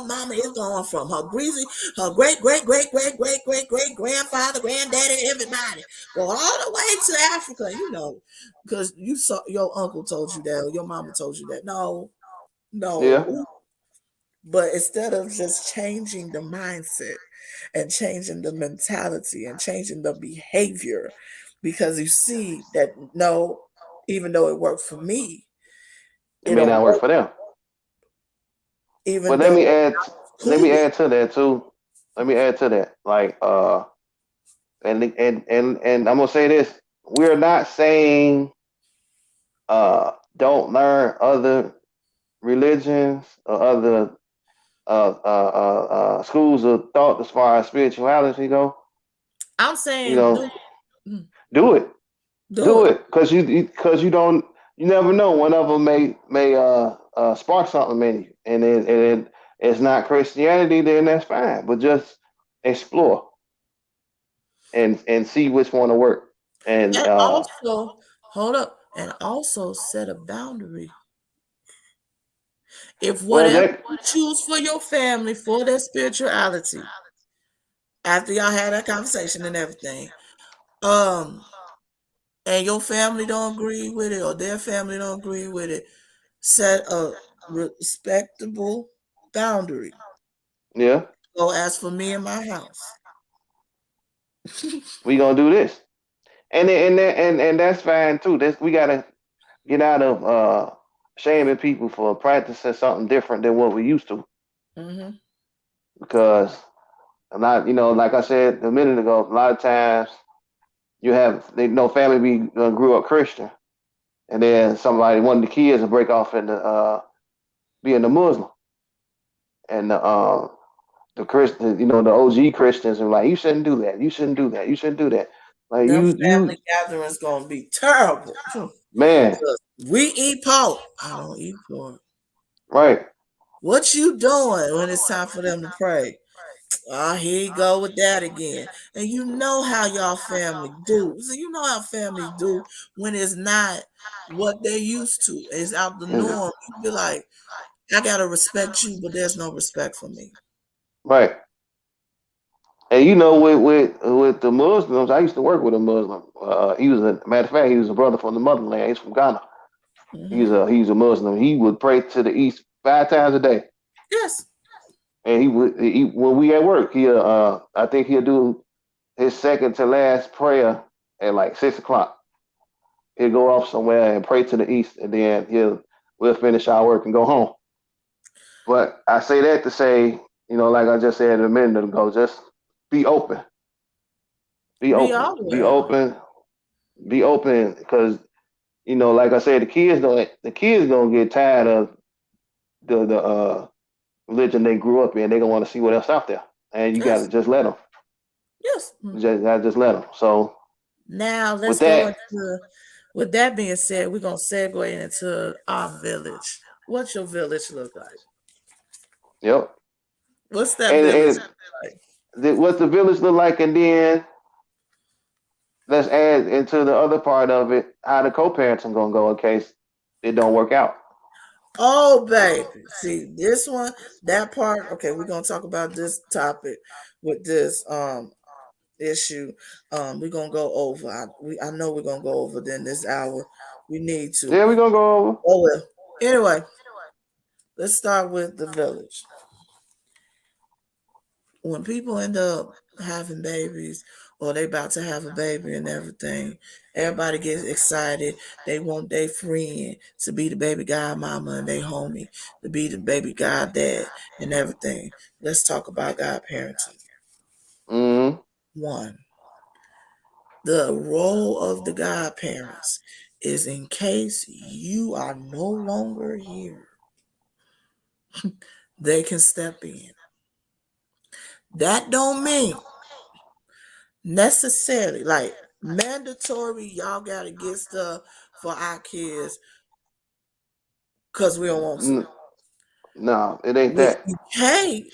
mama is going from her greasy, her great grandfather, granddaddy, everybody. Go all the way to Africa, because you saw your uncle told you that, or your mama told you that. No, yeah. no. But instead of just changing the mindset and changing the mentality and changing the behavior, because you see that no, even though it worked for me, It it may don't not work work. for them. Even But though let me cool. add to that too. Let me add to that. Like and I'm gonna say this. We're not saying don't learn other religions or other schools of thought as far as spirituality go. I'm You saying know, do it, do do it. it, because you don't, you never know. One of them may spark something in you, and it's not Christianity, then that's fine. But just explore and see which one will work. And And also, hold up, and also set a boundary. If well, whatever that you choose for your family for their spirituality, after y'all had that conversation and everything, um, and your family don't agree with it or their family don't agree with it, set a respectable boundary. yeah, So as for me and my house, we gonna do this, and that's fine too. This we gotta get out of shaming people for practicing something different than what we used to, hmm because a lot, like I said a minute ago, a lot of times you have they know family grew up Christian, and then somebody, one of the kids, will break off into being a Muslim, and the Christian, the OG Christians are like, you shouldn't do that, you shouldn't do that, you shouldn't do that. Like them you family gatherings gonna be terrible. man, We eat pork. I don't eat pork. right, What you doing when it's time for them to pray? Here you go with that again. And you know how y'all family do. So you know how families do when it's not what they used to. It's out the And- norm. You be like, I gotta respect you, but there's no respect for me. right. And you know, with the Muslims, I used to work with a Muslim. He was a matter of fact, he was a brother from the motherland. He's from Ghana. Hmm. He's a Muslim. He would pray to the east 5 times a day. Yes. And when we at work, I think he'll do his second to last prayer at like 6 o'clock. He'll go off somewhere and pray to the east, and then we'll finish our work and go home. But I say that to say, like I just said a minute ago, just be open, be Be open, be always. open, be open, because like I said, the kids gonna get tired of the religion they grew up in. They gonna want to see what else out there, and you gotta Yes. just let them. Yes. Just let them. So Now let's with go that, into, with that being said, we're gonna segue into our village. What's your village look like? yep. What's that And village and look like? what the village look like, and then let's add into the other part of it how the co-parenting gonna go in case it don't work out. Oh, baby. See, this one, that part. Okay, we're gonna talk about this topic with this issue. We're gonna go over. I know we're gonna go over then this hour. We need to. Yeah, we gonna go over. Oh well. Anyway, let's start with the village. When people end up having babies or they about to have a baby and everything, everybody gets excited. They want their friend to be the baby godmama and they homie to be the baby goddad and everything. Let's talk about godparenting. Mm-hmm. One, the role of the godparents is in case you are no longer here, they can step in. That don't mean necessarily like mandatory y'all gotta get stuff for our kids because we don't want to. No, it ain't With that. UK,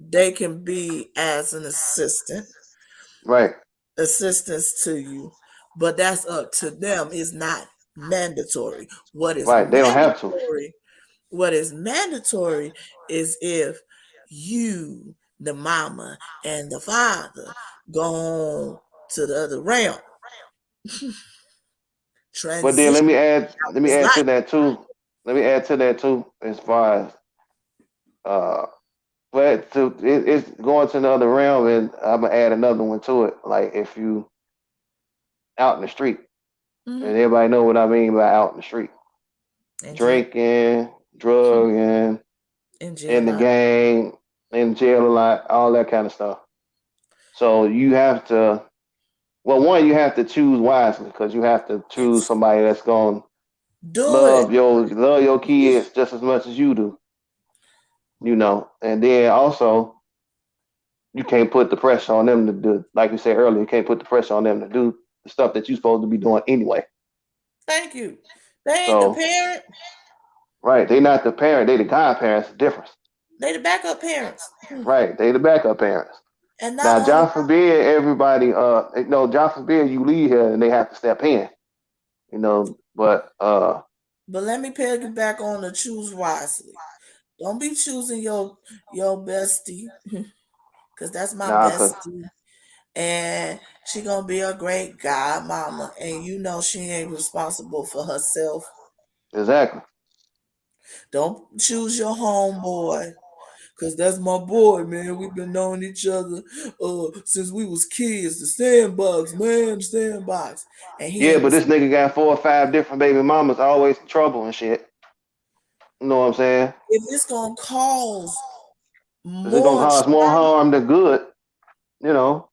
they can be as an Right, assistance to you, but that's up to them. It's not mandatory. right. They don't have to. What is mandatory is if you, the mama and the father, go on to the other realm, But then transition let me his add life. to that too. Let me add to that too, as far as uh, it's going to another realm, and I'm gonna add another one to it. Like if you out in the street, and Mhm. everybody know what I mean by out in the street, In jail, drinking, drugging, in jail in the life. gang, in jail a lot, all that kind of stuff. So you have to, well, one, you have to choose wisely because you have to choose Yes. somebody that's gonna Do it. love your kids just as much as you do, And then also you can't put the pressure on them to do, like you said earlier, you can't put the pressure on them to do the stuff that you're supposed to be doing anyway. Thank you. They ain't the So parent. right, they not the parent, they the godparents. The difference. They the backup parents. Right, they the backup parents. And not Now, only, God forbid everybody, no, God forbid you leave here and they have to step in, But but let me piggyback on the choose wisely. Don't be choosing your bestie, because that's my nah, cause bestie. And she gonna be a great godmama. And you know she ain't responsible for herself. exactly. Don't choose your homeboy. Cause that's my boy, man. We've been knowing each other since we was kids. The sandbox, man, the sandbox. And he Yeah, ain't but this responsible. nigga got 4 or 5 different baby mamas, always in trouble and shit. You know what I'm saying? If it's gonna cause Is it gonna more cause more trauma, harm than good? You know,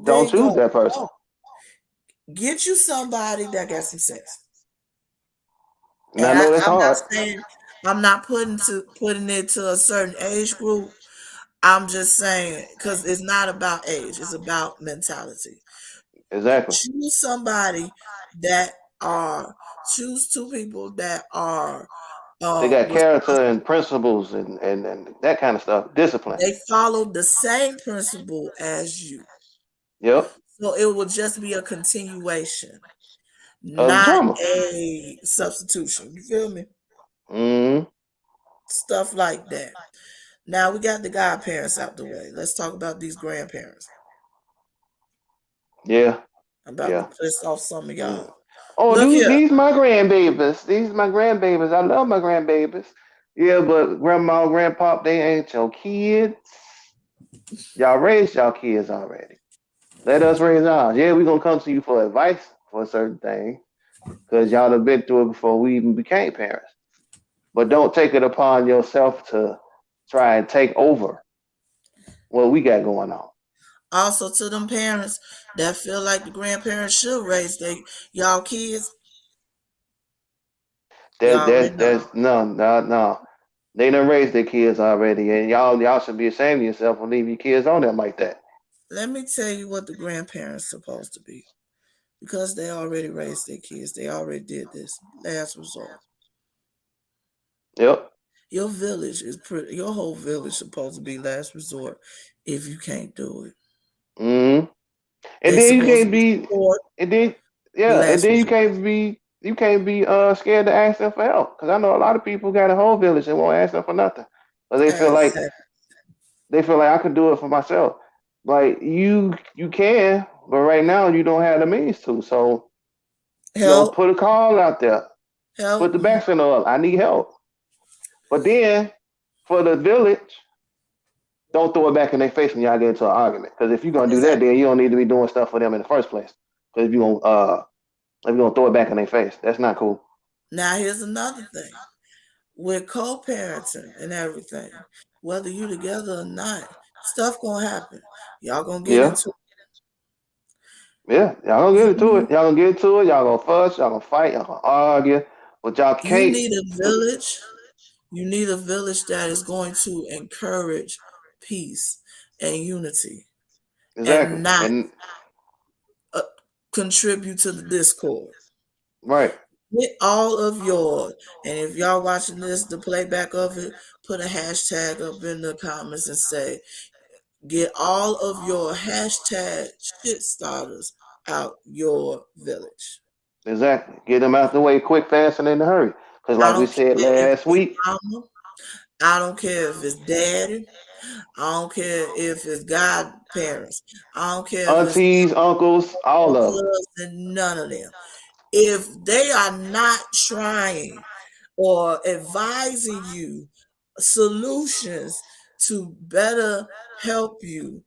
don't they choose go, that person. no. Get you somebody that got some sense. And I And know that's I'm not hard. saying I'm not putting it to a certain age group. I'm just saying because it's not about age; it's about mentality. Exactly. Choose somebody that are choose two people that are They got Was character and principles and that kind of stuff. Discipline. they followed the same principle as you. Yep. So it will just be a continuation, Of the not drama. a substitution. You feel me? Mm. Stuff like that. Now we got the godparents out the way. Let's talk about these grandparents. Yeah. I'm about to Yeah. piss off some of Mm. y'all. Oh, Look here. these my grandbabies. These my grandbabies. I love my grandbabies. Yeah, but grandma, grandpop, they ain't your kids. Y'all raised y'all kids already. Let us raise ours. Yeah, we gonna come to you for advice for a certain thing, because y'all have been through it before we even became parents. But don't take it upon yourself to try and take over what we got going on. Also to them parents that feel like the grandparents should raise y'all kids, y'all already know. That's no. They done raised their kids already, and y'all should be ashamed of yourself for leaving your kids on them like that. Let me tell you what the grandparents supposed to be. Because they already raised their kids. They already did this. Last resort. Yep. Your village is pretty. Your whole village supposed to be last resort. If you can't do it, Mm. And they then you supposed to can't be be, support and then yeah, and last then resort. you can't be scared to ask them for help. Because I know a lot of people got a whole village and won't ask them for nothing, but Exactly. they feel like I can do it for myself. Like you can, but right now you don't have the means to. So Help, put a call out there, put help. the back channel up. I need help. But then for the village, don't throw it back in their face when y'all get into an argument. Because if you're gonna do that, Exactly. then you don't need to be doing stuff for them in the first place. Because if you're gonna throw it back in their face, that's not cool. Now here's another thing. With co-parenting and everything, whether you together or not, stuff gonna happen. Y'all gonna get Yeah, into yeah. Y'all gonna get into you. it. Y'all gonna get into it. Y'all gonna fuss. Y'all gonna fight. Y'all gonna argue. But y'all You can't. need a village. You need a village that is going to encourage peace and unity Exactly. and not And uh, contribute to the discord. right. Get all of yours. And if y'all watching this, the playback of it, put a hashtag up in the comments and say, get all of your hashtag shit starters out your village. Exactly. Get them out the way quick, fast, and in a hurry. Because I like we don't said care if last it's week, mama. I don't care if it's daddy. I don't care if it's godparents. I don't care if it's aunties, uncles, all of them. uncles and none of them. If they are not trying or advising you solutions to better help you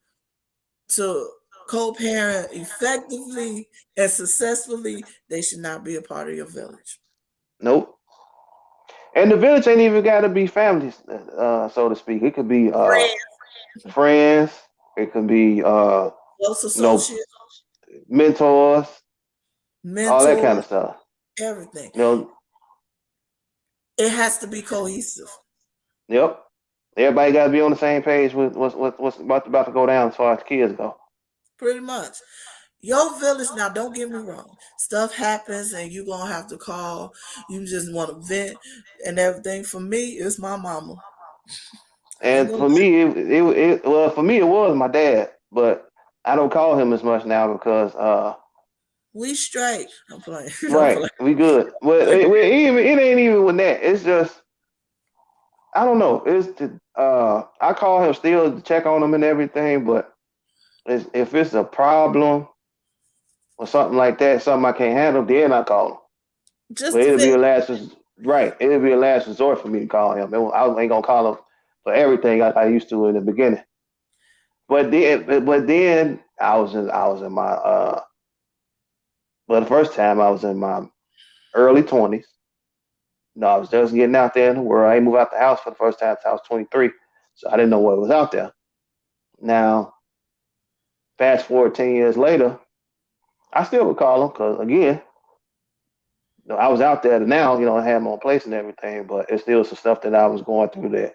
to co-parent effectively and successfully, they should not be a part of your village. Nope. And the village ain't even got to be families, so to speak. It could be Friends, friends. It could be close you know associates, mentors, all that kind mentors, of stuff. everything. You know, It has to be cohesive. yep. Everybody got to be on the same page with what's about to go down as far as kids go. Pretty much. Your village, now don't get me wrong. Stuff happens and you're gonna have to call. You just want to vent and everything. For me, it's my mama. I ain't And gonna for lie. me, well, for me it was my dad, but I don't call him as much now because We straight. I'm playing. I'm right, playing. we good. Well, it ain't even with that. It's just I don't know. I call him still to check on him and everything, but if it's a problem or something like that, something I can't handle, then I call him. Just But to vent. right. It'll be a last resort for me to call him. I ain't gonna call him for everything I used to in the beginning. But then I was in my well the first time I was in my early 20s. No, I was just getting out there in the world. I ain't moved out the house for the first time since I was 23, so I didn't know what was out there. Now, fast forward 10 years later, I still would call him because again, I was out there now. I had my own place and everything, but it's still some stuff that I was going through that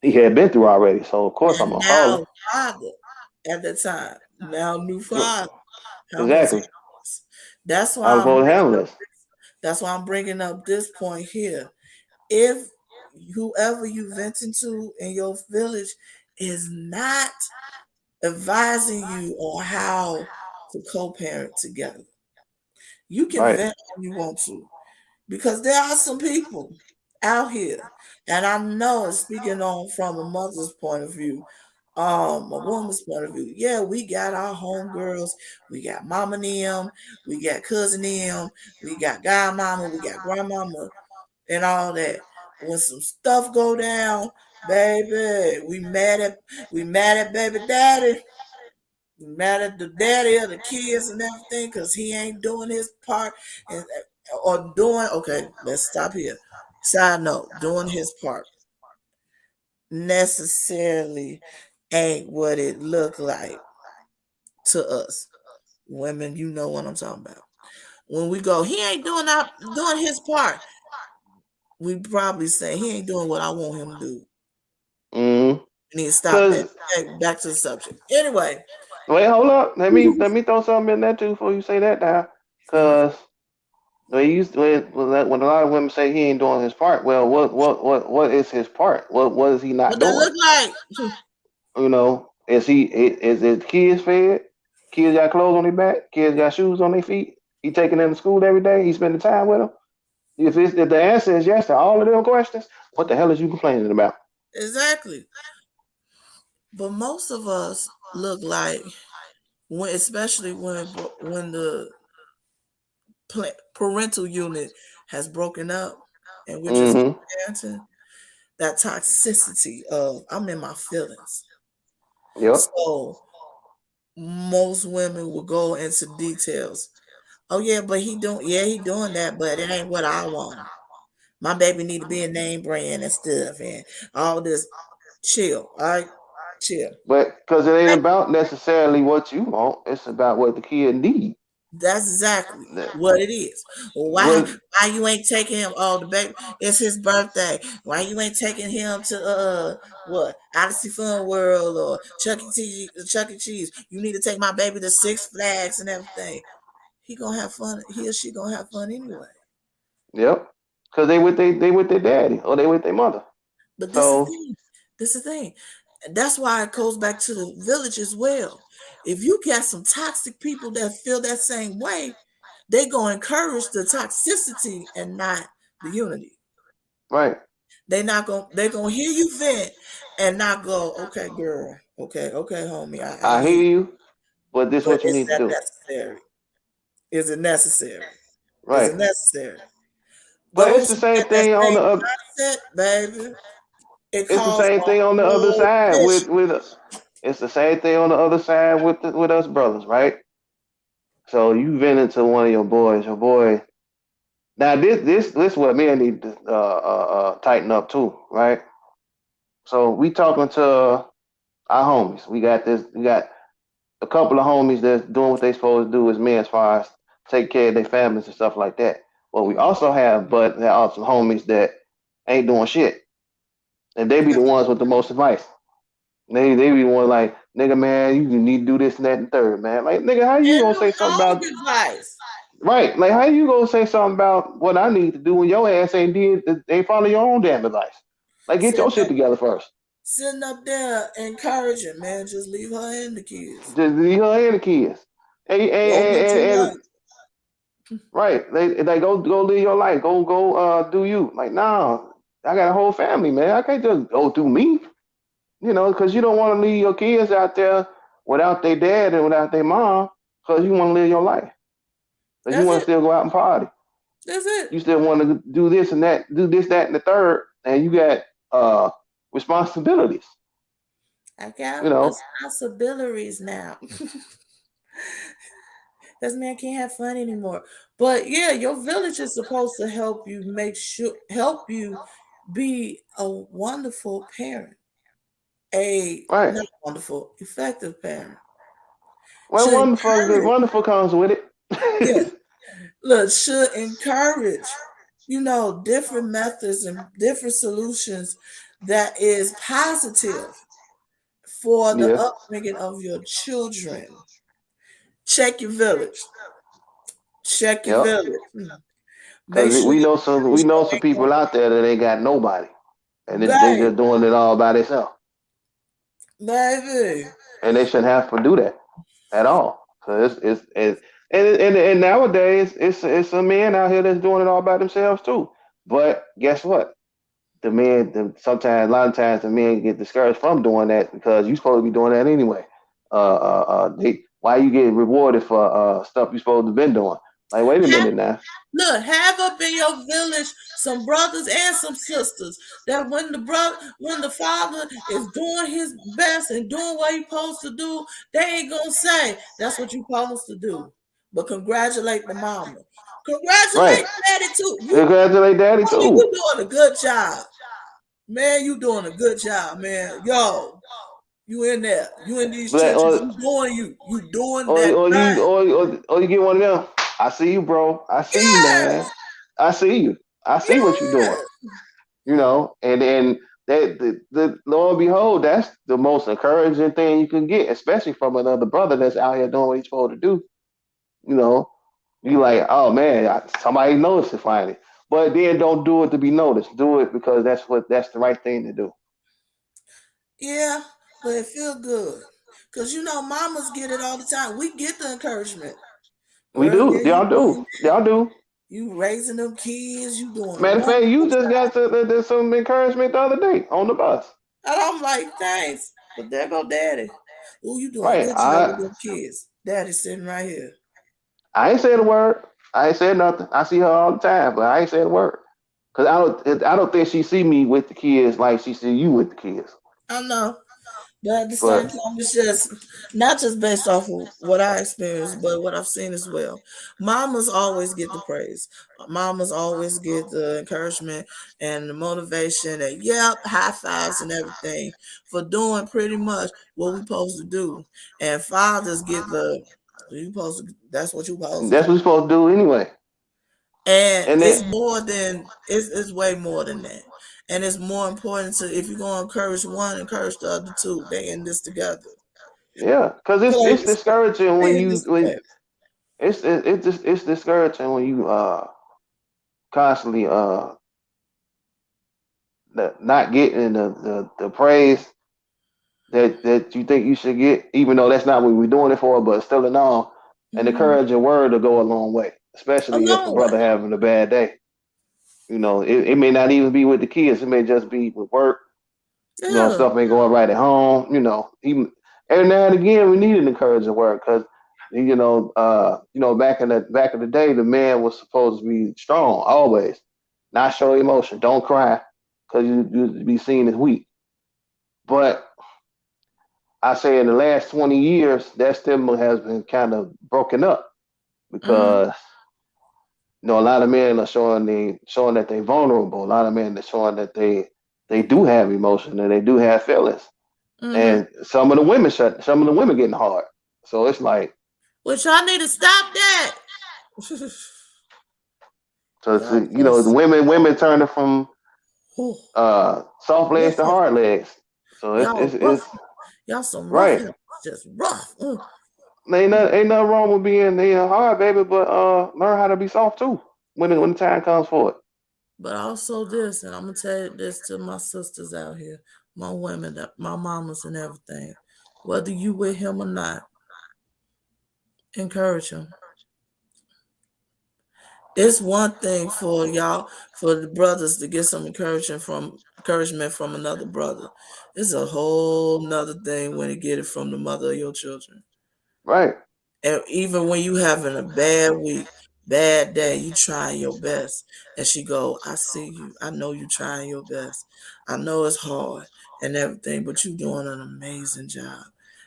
he had been through already. So of course I'm And gonna call him. now, father, at the time, now new father, help him take Exactly. this. That's I why was I'm supposed to bringing handle up. this. That's why I'm bringing up this point here. If whoever you venting to in your village is not advising you on how to co-parent together. You can Right. vent all you want to, because there are some people out here, and I know, speaking on from a mother's point of view, a woman's point of view, yeah, we got our homegirls, we got mama and them, we got cousin them, we got godmama, we got grandmama, and all that. When some stuff go down, baby, we mad at baby daddy, we mad at the daddy of the kids and everything because he ain't doing his part, and or doing, okay, let's stop here. Side note, doing his part necessarily ain't what it look like to us women. You know what I'm talking about. When we go, he ain't doing his part, we probably say he ain't doing what I want him to do. Mm-hmm. We need to stop that. Cause Okay, back to the subject. Anyway, wait, hold up. Let me throw something in there too before you say that now. all right. Cause when a lot of women say he ain't doing his part, well, what is his part? What is he not What that doing? look like? You know, is his kids fed? Kids got clothes on their back. Kids got shoes on their feet. He taking them to school every day. He spending time with them. If the answer is yes to all of them questions, what the hell is you complaining about? Exactly. But most of us look like, when, especially when the parental unit has broken up and we're just Mm-hmm. parenting, that toxicity of I'm in my feelings. Yep. So most women will go into details. Oh yeah, but he doing that, but it ain't what I want. My baby need to be a name brand and stuff and all this. Chill, all right? Chill. But because it ain't about necessarily what you want, it's about what the kid need. That's exactly That- what it is. Well, why What? why you ain't taking him? Oh, the baby, it's his birthday. Why you ain't taking him to what, Odyssey Fun World or Chuck E. Cheese? You need to take my baby to Six Flags and everything. He gonna have fun. He or she gonna have fun anyway. Yep. Because they with their daddy or they with their mother. But this is the So thing. This is the thing. That's why it goes back to the village as well. If you got some toxic people that feel that same way, they gonna encourage the toxicity and not the unity. right, They gonna hear you vent and not go, okay, girl, okay, homie, I I hear hear you. you, but this is But what you is need to that do. necessary? Is it necessary? Is Right. it necessary? But it's Those the who same get that thing on same the other. mindset, baby, it It's the caused same a thing on the other whole side issue. with. It's the same thing on the other side with us brothers, right? So you vented to one of your boys. Your boy. Now this is what me and need to tighten up too, right? So we talking to our homies. We got this. We got a couple of homies that's doing what they supposed to do as men, as far as take care of their families and stuff like that. But we Mhm. also have, but there are some homies that ain't doing shit, and they be the ones with the most advice. They be the one like, nigga, man, you need to do this and that and third, man. Like, nigga, how you And gonna the say something wrong about advice. right? Like, how you gonna say something about what I need to do when your ass ain't follow your own damn advice? Like, get your Sitting shit up, together first. sitting up there encouraging, man, just leave her and the kids. Just leave her and the kids. Don't do too And much. right, they go live your life. Go do you. Like, nah, I got a whole family, man. I can't just go through me. You know, because you don't want to leave your kids out there without their dad and without their mom, because you want to live your life. Because you That's want to it. still go out and party. That's it. You still want to do this and that, do this, that, and the third, and you got responsibilities. I got You know, responsibilities now. This man can't have fun anymore. But yeah, your village is supposed to help you be a wonderful parent. A right? not wonderful, effective parent. Well, Should encourage, wonderful comes with yeah, it. look, should encourage, different methods and different solutions that is positive for the Yeah, upbringing of your children. Check your village. Check your yep. village. Make Because sure we your know some kids we know don't some ain't going. people out there that ain't got nobody. and they Baby, just doing it all by themselves, baby. and they shouldn't have to do that at all. So and nowadays it's some men out here that's doing it all by themselves too. But guess what? Sometimes a lot of times the men get discouraged from doing that because you're supposed to be doing that anyway. Why you getting rewarded for stuff you supposed to been doing? Like, wait a Have, minute now. look, have up in your village some brothers and some sisters that when the father is doing his best and doing what he's supposed to do, they ain't gonna say that's what you're supposed to do. But congratulate the mama. Right. Congratulate daddy too. Congratulate daddy Mommy, too. you doing a good job. Man, you doing a good job, man. Yo, you in there. You in these But churches. You doing you. You doing or that or you thing. or you get one of them. I see you, bro. I see you, man. Yes. I see you. I see what you're doing. Yes. And then the lo and behold, that's the most encouraging thing you can get, especially from another brother that's out here doing what he's supposed to do. You know, you like, oh man, somebody noticed it finally. But then don't do it to be noticed. Do it because that's the right thing to do. Yeah, but it feel good. Cause mamas get it all the time. We get the encouragement. We Girl, do. yeah, you Y'all doing do. Y'all do. you raising them kids, you doing a Matter of fact, you wonderful just got job. some encouragement the other day on the bus. And I'm like, thanks. But there go daddy. Oh, you doing a Right. good job with them kids. Daddy's sitting right here. I ain't said a word. I ain't said nothing. I see her all the time, but I ain't said a word. Cause I don't think she see me with the kids like she see you with the kids. I know. But at the same But time, it's just not just based off of what I experienced, but what I've seen as well. Mamas always get the praise. Mamas always get the encouragement and the motivation and high fives and everything for doing pretty much what we supposed to do. And fathers get that's what you supposed to that's do. what you're supposed to do anyway. And And then it's way more than that. And it's more important to if you're gonna encourage one, encourage the other two. They in this together. yeah, cause it's Play it's respect. discouraging They when in you this when together. it's discouraging when you constantly not getting the praise that you think you should get, even though that's not what we're doing it for, but still in all, an Mhm. encouraging word will go a long way, A especially if the long way. brother having a bad day. It may not even be with the kids, it may just be with work. Yeah. Stuff ain't going right at home. Even every now and again we need an encouraging word because back in the day the man was supposed to be strong always, not show emotion, don't cry because you be seen as weak. But I say in the last 20 years, that stigma has been kind of broken up Mhm. because a lot of men are showing that they're vulnerable. A lot of men are showing that they do have emotion and they do have feelings. Mhm. And some of the women getting hard. So it's like, Which y'all need to stop that. so it's, Y'all the just women turning from whew, soft legs rough to head. hard legs. So Y'all rough. it's Y'all some rough right. head. Just rough. Ain't nothing wrong with being hard, baby, but learn how to be soft too when the time comes for it. But also this, and I'm gonna tell you this to my sisters out here, my women, my mamas, and everything. Whether you with him or not, encourage him. It's one thing for y'all, for the brothers to get some encouragement from another brother. It's a whole nother thing when you get it from the mother of your children. Right. And even when you having a bad week, bad day, you trying your best. And she go, I see you. I know you trying your best. I know it's hard and everything, but you doing an amazing job.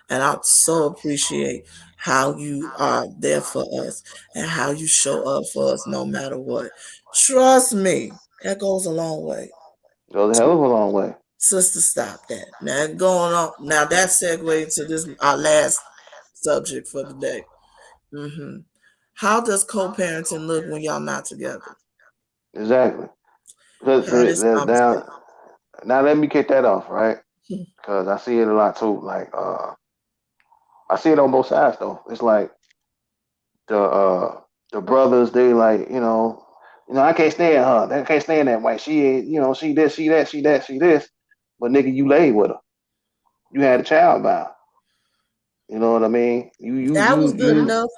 And I so appreciate how you are there for us and how you show up for us no matter what. Trust me, that goes a long way. Goes a hell of a long way. Sister, stop that. Now going on. Now that segue into this our last subject for the day. How does co-parenting look when y'all not together? Exactly. Because How this conversation? now let me kick that off, right? Because I see it a lot too. Like I see it on both sides though. It's like the brothers, they like, I can't stand her. I can't stand that way. She ain't, she this, she that, she that, she this. But nigga, you laid with her. You had a child by her. You know what I mean? That was good enough.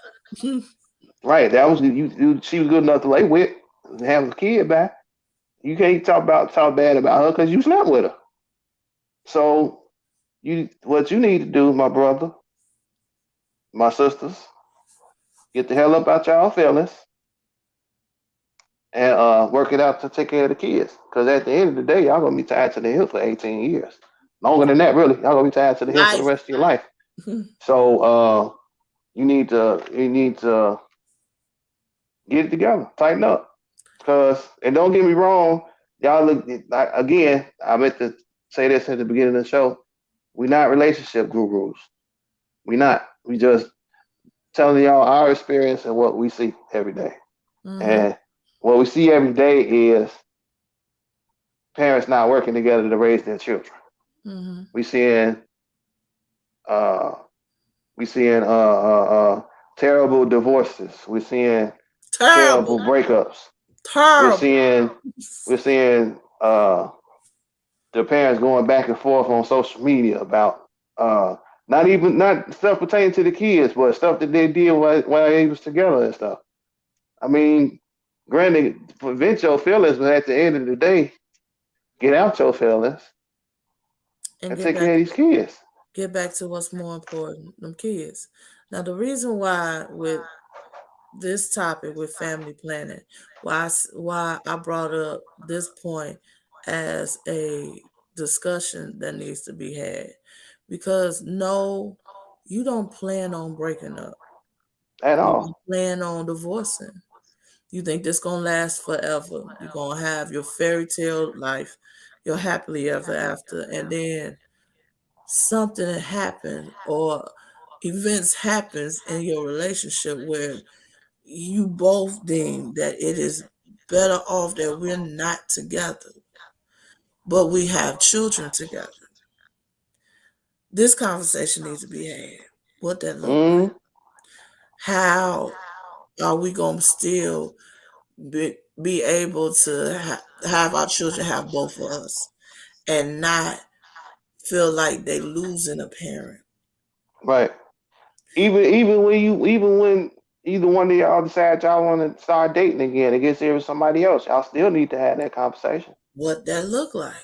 Right. That was you. She was good enough to lay with, and have a kid back. You can't talk bad about her because you slept with her. So what you need to do, my brother, my sisters, get the hell up out y'all feelings and work it out to take care of the kids. Because at the end of the day, y'all gonna be tied to the hip for 18 years. Longer than that, really. Y'all gonna be tied to the hip for the Life. rest of your life. So you need to get it together, tighten up. And don't get me wrong, y'all look again. I meant to say this at the beginning of the show. We're not relationship gurus. We not. We just telling y'all our experience and what we see every day. And what we see every day is parents not working together to raise their children. We seeing terrible divorces. We're seeing terrible breakups. Terrible. We're seeing the parents going back and forth on social media about not stuff pertaining to the kids, but stuff that they did while they was together and stuff. I mean, granted, prevent your feelings, but at the end of the day, get out your feelings and take care of these kids. Get back to what's more important, them kids. Now, the reason why with this topic with family planning, why I brought up this point as a discussion that needs to be had, because no, you don't plan on breaking up at you all. don't plan on divorcing. You think this gonna last forever. You're gonna have your fairy tale life, your happily ever after, and then something happens or events happens in your relationship where you both deem that it is better off that we're not together, but we have children together. This conversation needs to be had. What that look like? How are we gonna still be able to have our children have both of us and not feel like they losing a parent? Right. Even when either one of y'all decide y'all want to start dating again and get serious with somebody else, y'all still need to have that conversation. What that look like?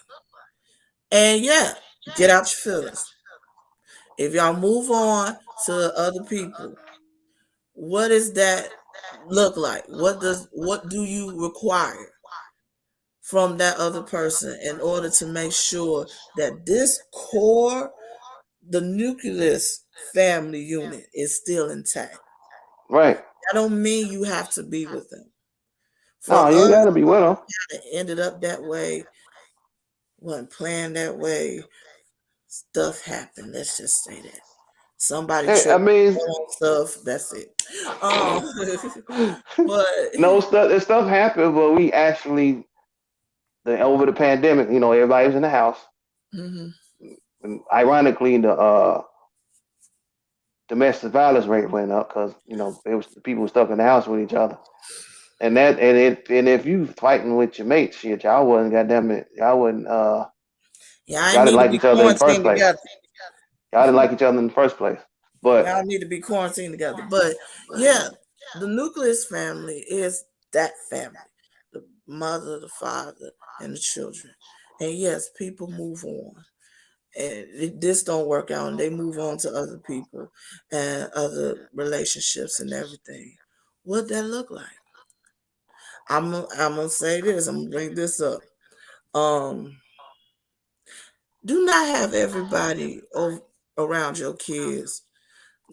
And yeah, get out your feelings. If y'all move on to other people, what does that look like? What do you require from that other person in order to make sure that this core, the nucleus family unit is still intact? Right. That don't mean you have to be with them. For No, you us, gotta be with them. it ended up that way, wasn't planned that way. Stuff happened. Let's just say that. Somebody Hey, I tripped mean, on stuff. That's it. But no stuff happened, but we actually over the pandemic, everybody was in the house. mhm. And ironically, the domestic violence rate went up because it was people were stuck in the house with each other. And if you fighting with your mates, shit, y'all wasn't goddamn it, y'all wasn't Yeah, I y'all didn't need to like be each other in the first quarantined place. together. Y'all didn't like each other in the first place. But Y'all need to be quarantined together. But yeah, the nucleus family is that family. The mother, the father, and the children. And yes, people move on. And this don't work out, and they move on to other people and other relationships and everything. What that look like? I'm gonna say this. I'm gonna bring this up. Um, do not have everybody around your kids.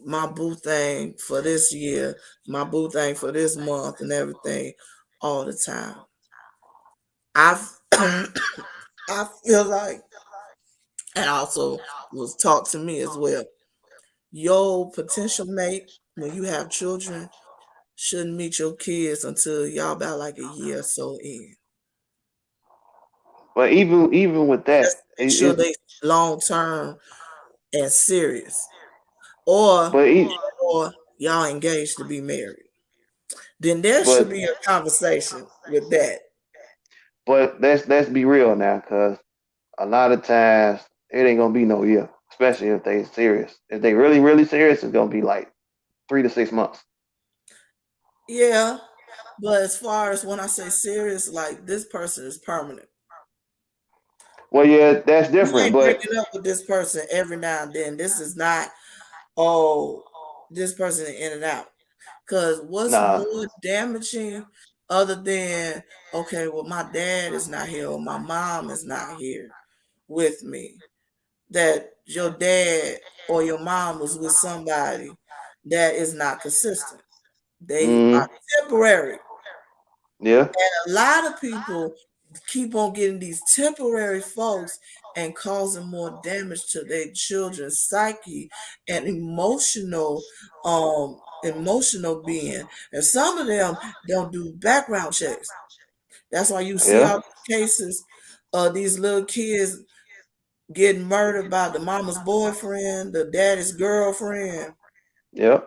My boo thing for this year, my boo thing for this month, and everything all the time. I've I feel like, and also was taught to me as well. Your potential mate, when you have children, shouldn't meet your kids until y'all about like a year or so in. but even with that, Just to make sure they long term and serious, or but or y'all engaged to be married. then there should But be a conversation with that. let's be real now, cause a lot of times it ain't gonna be no year, especially if they serious. If they really serious, it's gonna be like 3 to 6 months. Yeah, but as far as when I say serious, like this person is permanent. Well, yeah, that's You different, ain't but breaking up with this person every now and then. This is not, oh, this person is in and out. Because what's nah. more damaging other than, okay, well, my dad is not here or my mom is not here with me, that your dad or your mom was with somebody that is not consistent. They Mm, are temporary. yeah, A lot of people keep on getting these temporary folks and causing more damage to their children's psyche and emotional being. And some of them don't do background checks. That's why you see yeah, all these cases of these little kids getting murdered by the mama's boyfriend, the daddy's girlfriend. yeah.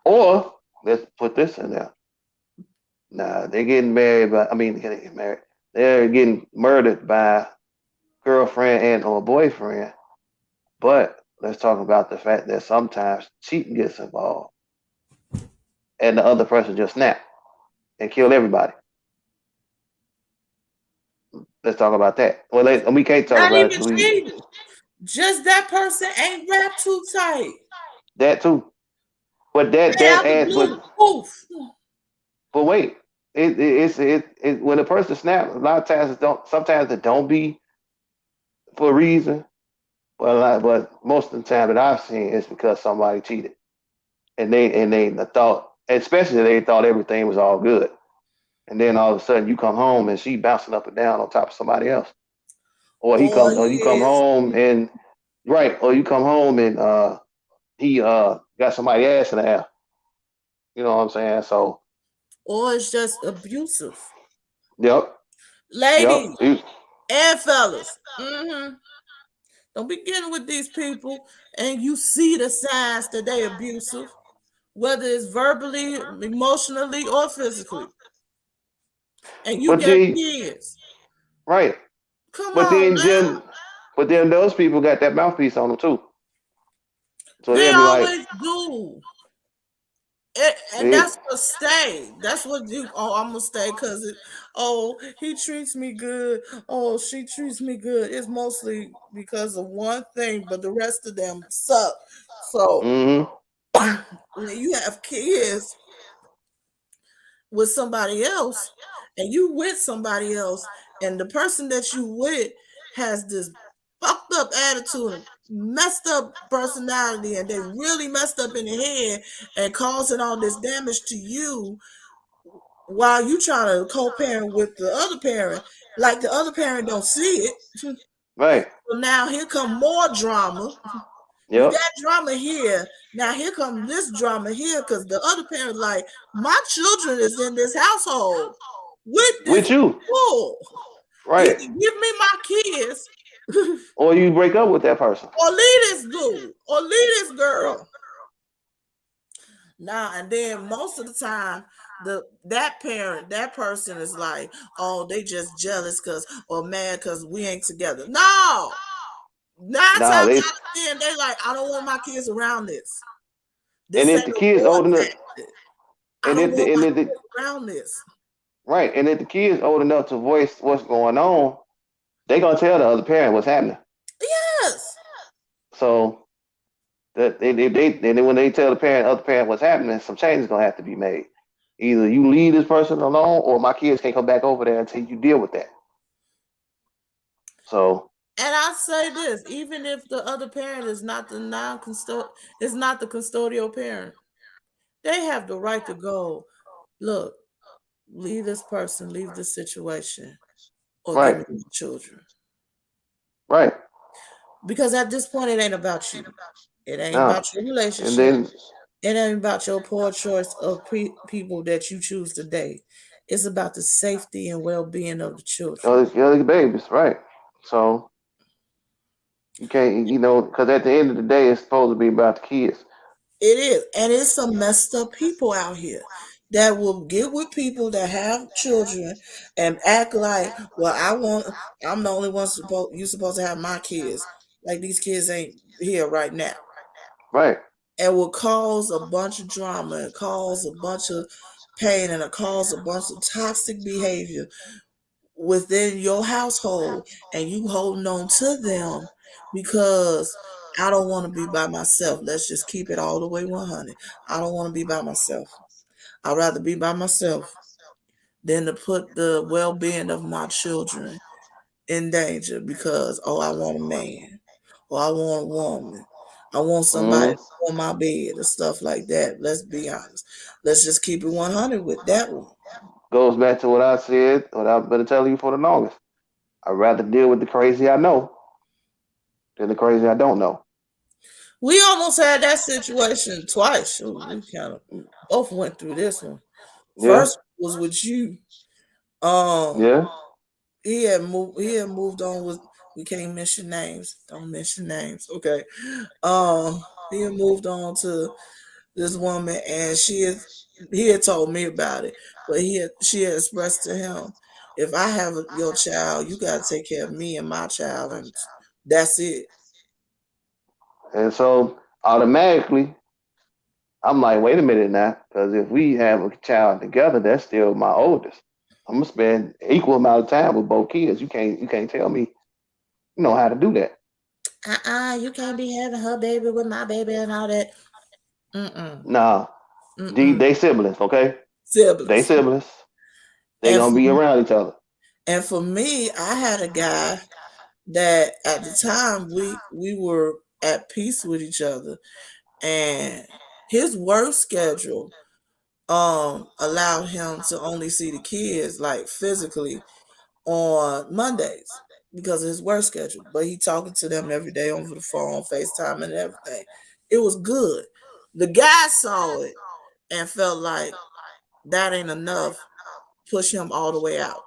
Or let's put this in there. Nah, they're getting married, but I mean, they get married. They're getting murdered by girlfriend and or boyfriend. But let's talk about the fact that sometimes cheating gets involved, and the other person just snap and kill everybody. Let's talk about that. Well, we can't talk Not about it even 'cause cheating. Just that person ain't wrapped too tight. that too. But They that out the adds. blue. Poof. But wait, it when a person snaps, a lot of times it don't. Sometimes it don't be for a reason, but most of the time that I've seen is because somebody cheated, and they thought, especially they thought everything was all good, and then all of a sudden you come home and she bouncing up and down on top of somebody else, Or or he you come is. home and right, or you come home and he got somebody ass in the air. You know what I'm saying? So Or it's just abusive. yep, yep, Ladies and fellas. Don't be getting with these people and you see the signs that they abusive, whether it's verbally, emotionally, or physically. And you but got then kids. right. Come But on then, now. those people got that mouthpiece on them too. So They they'll be like, always do. And it, that's what stay. That's what you. Oh, I'm gonna stay because it. Oh, he treats me good. Oh, she treats me good. It's mostly because of one thing, but the rest of them suck. So mm-hmm, when you have kids with somebody else, and you with somebody else, and the person that you with has this fucked up attitude, messed up personality, and they really messed up in the head and causing all this damage to you while you trying to co-parent with the other parent, like the other parent don't see it. right, So now here come more drama. You yep, got drama here. Now here come this drama here because the other parent like, my children is in this household with with this you, bull. Either right, give me my kids or you break up with that person. or leave this dude or leave this girl. Now and then most of the time that person is like, oh, they just jealous because or mad because we ain't together. No, 9 times Nah, they out of 10, they like, I don't want my kids around this. and This if ain't the a kids war old enough, tactic. I and don't if want the my and if the kids around this. right, and if the kids old enough to voice what's going on, they gonna tell the other parent what's happening. Yes. So that and then when they tell the other parent what's happening, some change is gonna have to be made. Either you leave this person alone, or my kids can't come back over there until you deal with that. So And I say this, even if the other parent is not the is not the custodial parent, they have the right to go, look, leave this person, leave this situation, or give right, me the children. right. Because at this point, it ain't about you. It ain't Now, about your and relationship. then It ain't about your poor choice of people that you choose to date. It's about the safety and well-being of the children. other babies, right? So you can't, because at the end of the day, it's supposed to be about the kids. It is, and it's some messed up people out here. that will get with people that have children and act like, well, I'm the only one supposed to have my kids. Like these kids ain't here right now. Right. And will cause a bunch of drama and cause a bunch of pain and cause a bunch of toxic behavior within your household, and you holding on to them because I don't want to be by myself. Let's just keep it all the way 100. I don't want to be by myself. I'd rather be by myself than to put the well-being of my children in danger because, oh, I want a man or I want a woman. I want somebody Mm-hmm. on my bed or stuff like that. Let's be honest. Let's just keep it 100 with that one. Goes back to what I said, what I've been telling you for the longest. I'd rather deal with the crazy I know than the crazy I don't know. We almost had that situation twice. Shoot, we kind of both went through this one. Yeah. First was with you. Um, Yeah. he had moved. He had moved on with. We can't mention names. Don't mention names. Okay. He had moved on to this woman, and he had told me about it, but she had expressed to him, if I have your child, you got to take care of me and my child, and that's it. And so automatically, I'm like, wait a minute now, because if we have a child together, that's still my oldest. I'm gonna spend equal amount of time with both kids. You can't tell me you know how to do that. You can't be having her baby with my baby and all that. Mm-mm. Nah, Mm-mm. they siblings, okay? They Siblings. siblings. They And gonna for, be around each other. and for me, I had a guy that at the time we were at peace with each other, and his work schedule allowed him to only see the kids like physically on Mondays because of his work schedule. But he talking to them every day over the phone, FaceTime and everything. It was good. The guy saw it and felt like that ain't enough. Push him all the way out.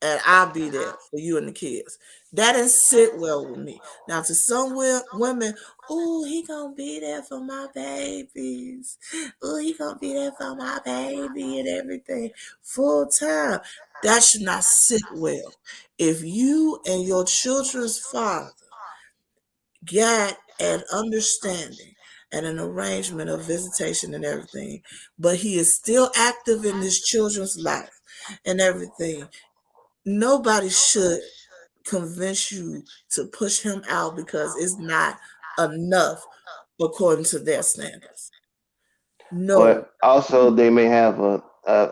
And I'll be there for you and the kids. That didn't sit well with me. Now, to some women, oh, he gonna be there for my babies. Oh, he gonna be there for my baby and everything full time. That should not sit well. If you and your children's father got an understanding and an arrangement of visitation and everything, but he is still active in his children's life and everything, nobody should convince you to push him out because it's not enough according to their standards. No, But also they may have a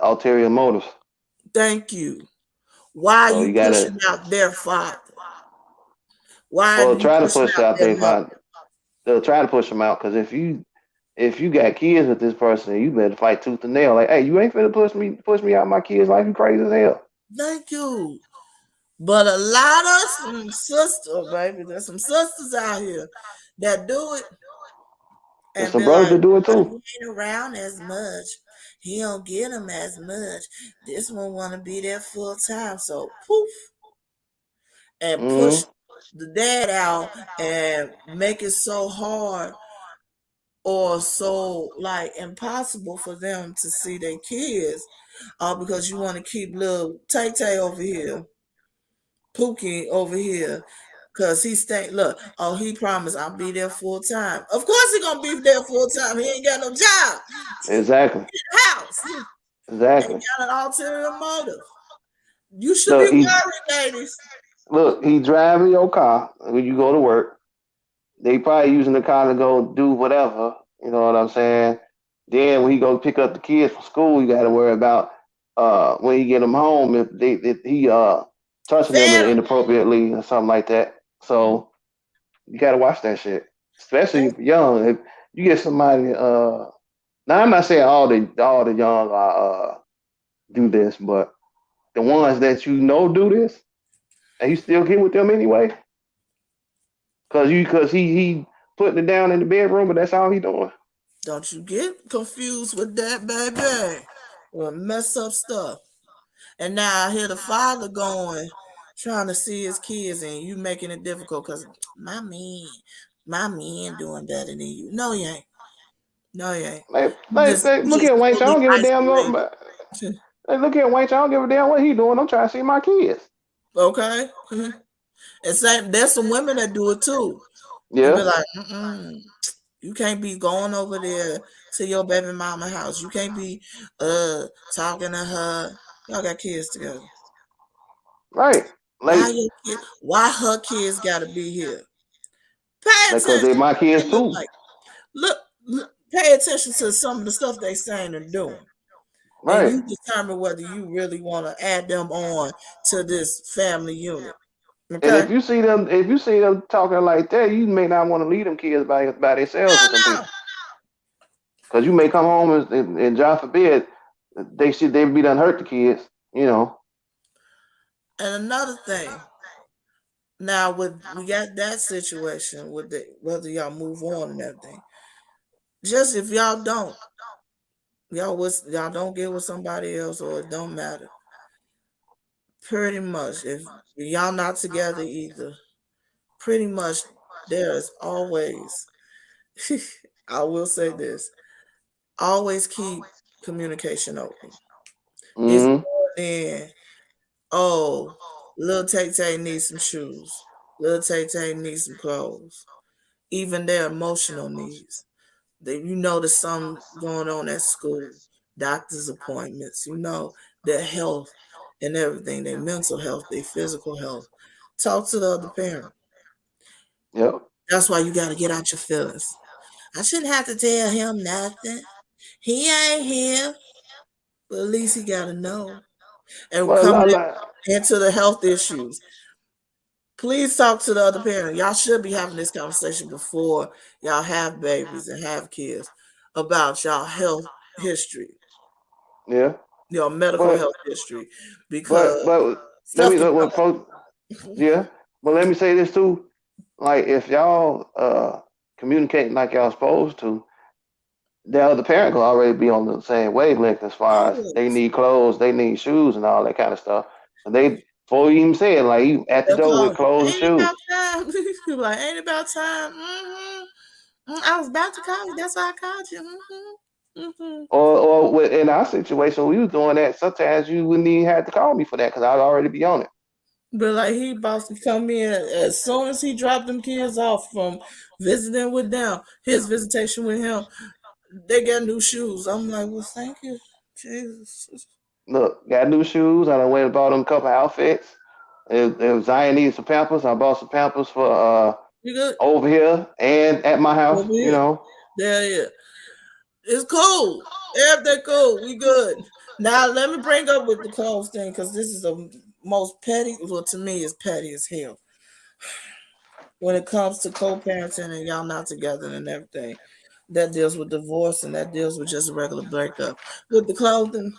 ulterior motives. thank you. Why are So you you gotta pushing out their father? Why are well you try to pushing push out out their they mother? find they'll try to push them out because if you got kids with this person, you better fight tooth and nail. Like, hey, you ain't finna push me out my kids' life. You crazy as hell. Thank you. But a lot of some sisters, baby, there's some sisters out here that do it There's and some be brothers like, that do it well, too. he ain't around as much. He don't get him as much. This one want to be there full time. So poof, and push Mm-hmm. the dad out and make it so hard or so like impossible for them to see their kids, because you want to keep little Tay Tay over here, Pookie over here. Cause he stay look, oh, he promised I'll be there full time. Of course he gonna be there full time. He ain't got no job. Exactly. House and Exactly. got an ulterior motive. You should be Look, worried, ladies. he driving your car when you go to work. They probably using the car to go do whatever. You know what I'm saying? Then when he go pick up the kids from school, you got to worry about when he get them home if he touching them Fed him. inappropriately or something like that. So you got to watch that shit, especially if you're young. If you get somebody, now I'm not saying all the young do this, but the ones that you know do this, and you still get with them anyway, cause he putting it down in the bedroom, but that's all he doing. Don't you get confused with that, baby. Will mess up stuff. And now I hear the father going, trying to see his kids, and you making it difficult because my man doing better than you. No, you ain't. No, you ain't. Look at Wayne. I don't give a damn. Isolated. Hey, look at Wayne. I don't give a damn what he doing. I'm trying to see my kids. Okay. And there's some women that do it too. Yeah. You be like, you can't be going over there to your baby mama house. You can't be talking to her. Y'all got kids together. Right. Like, why her kids gotta be here? Pay attention. Because they're my kids too. Look, pay attention to some of the stuff they saying and doing. Right. And you determine whether you really want to add them on to this family unit. Okay? And if you see them talking like that, you may not want to leave them kids by themselves with some people. Because you may come home and God forbid, they be done hurt the kids, you know. And another thing, now we got that situation with whether y'all move on and everything. Just if y'all don't get with somebody else, or it don't matter. Pretty much, if y'all not together either, pretty much there's always, I will say this, always keep communication open. It's more than, oh, little Tay needs some shoes. Little Tay needs some clothes. Even their emotional needs. There's something going on at school, doctor's appointments, their health and everything, their mental health, their physical health. Talk to the other parent. Yep. That's why you got to get out your feelings. I shouldn't have to tell him nothing. He ain't here. But at least he got to know. And coming into the health issues, please talk to the other parent. Y'all should be having this conversation before y'all have babies and have kids about y'all health history. Yeah. Your medical health history. Because but let me say this too. Like, if y'all communicating like y'all supposed to, the other parent will already be on the same wavelength as far as they need clothes, they need shoes, and all that kind of stuff. And they, before you even say it, like, you at the door with clothes and shoes. About time. Like, ain't about time. I was about to call you. That's why I called you. Or in our situation, we was doing that. Sometimes you wouldn't even have to call me for that because I'd already be on it. But like, he about to come in as soon as he dropped them kids off from visiting with them, his visitation with him, they got new shoes. I'm like, well, thank you, Jesus. Look, got new shoes. I done went and bought them a couple outfits. If Zion needed some Pampers, I bought some Pampers for over here and at my house. Yeah. It's cool. Everything cool. We good. Now let me bring up with the clothes thing, because this is the most petty. Well, to me, it's petty as hell. When it comes to co-parenting and y'all not together and everything, that deals with divorce and that deals with just a regular breakup. With the clothing,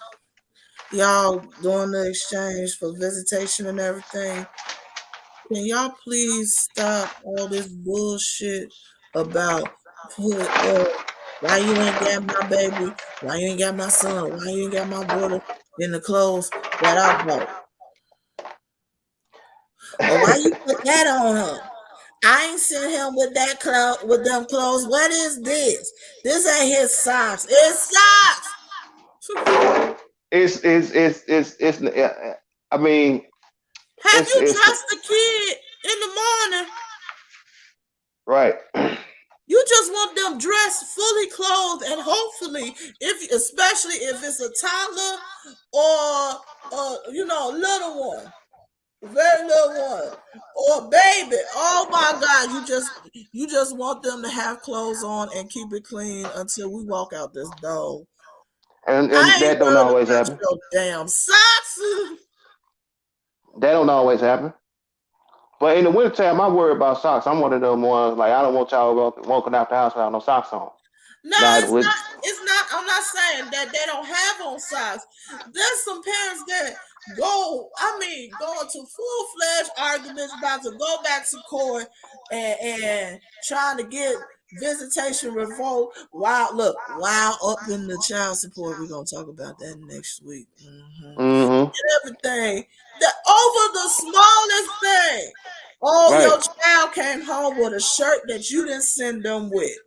y'all doing the exchange for visitation and everything, can y'all please stop all this bullshit about why you ain't got my baby, why you ain't got my son, why you ain't got my daughter in the clothes that I bought? Or why you put that on her? I ain't seen him with them clothes. What is this? This ain't his socks. It's socks. It's. I mean, have you dressed the kid in the morning? Right. You just want them dressed, fully clothed, and hopefully, especially if it's a toddler or little one. Very little one or baby. Oh my God! You just want them to have clothes on and keep it clean until we walk out this door. And that don't always happen. Your damn socks. That don't always happen. But in the wintertime, I worry about socks. I'm one of them ones, like, I don't want y'all walking out the house without no socks on. No, it's not. I'm not saying that they don't have on socks. There's some parents that go into full-fledged arguments, about to go back to court and trying to get visitation revoked while up in the child support. We're gonna talk about that next week. And everything over the smallest thing. Oh, right. Your child came home with a shirt that you didn't send them with.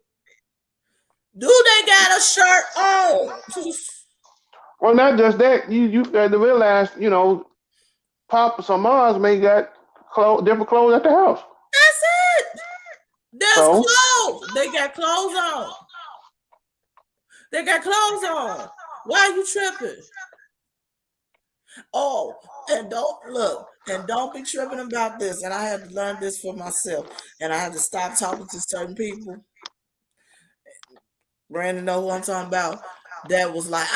Do they got a shirt on? Well, not just that. You got to realize, Papa or moms may got different clothes at the house. That's it. There's So clothes. They got clothes on. They got clothes on. Why are you tripping? Oh, and don't be tripping about this. And I had to learn this for myself. And I had to stop talking to certain people. Brandon know who I'm talking about. That was like,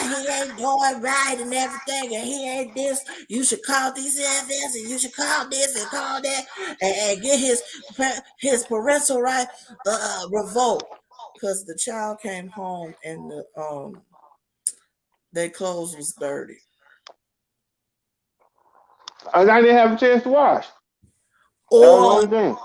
he ain't doing right and everything, and he ain't this. You should call these this, and you should call this and call that, and get his parental right revoked. Because the child came home and their clothes was dirty. I didn't have a chance to wash. That was the Or only thing.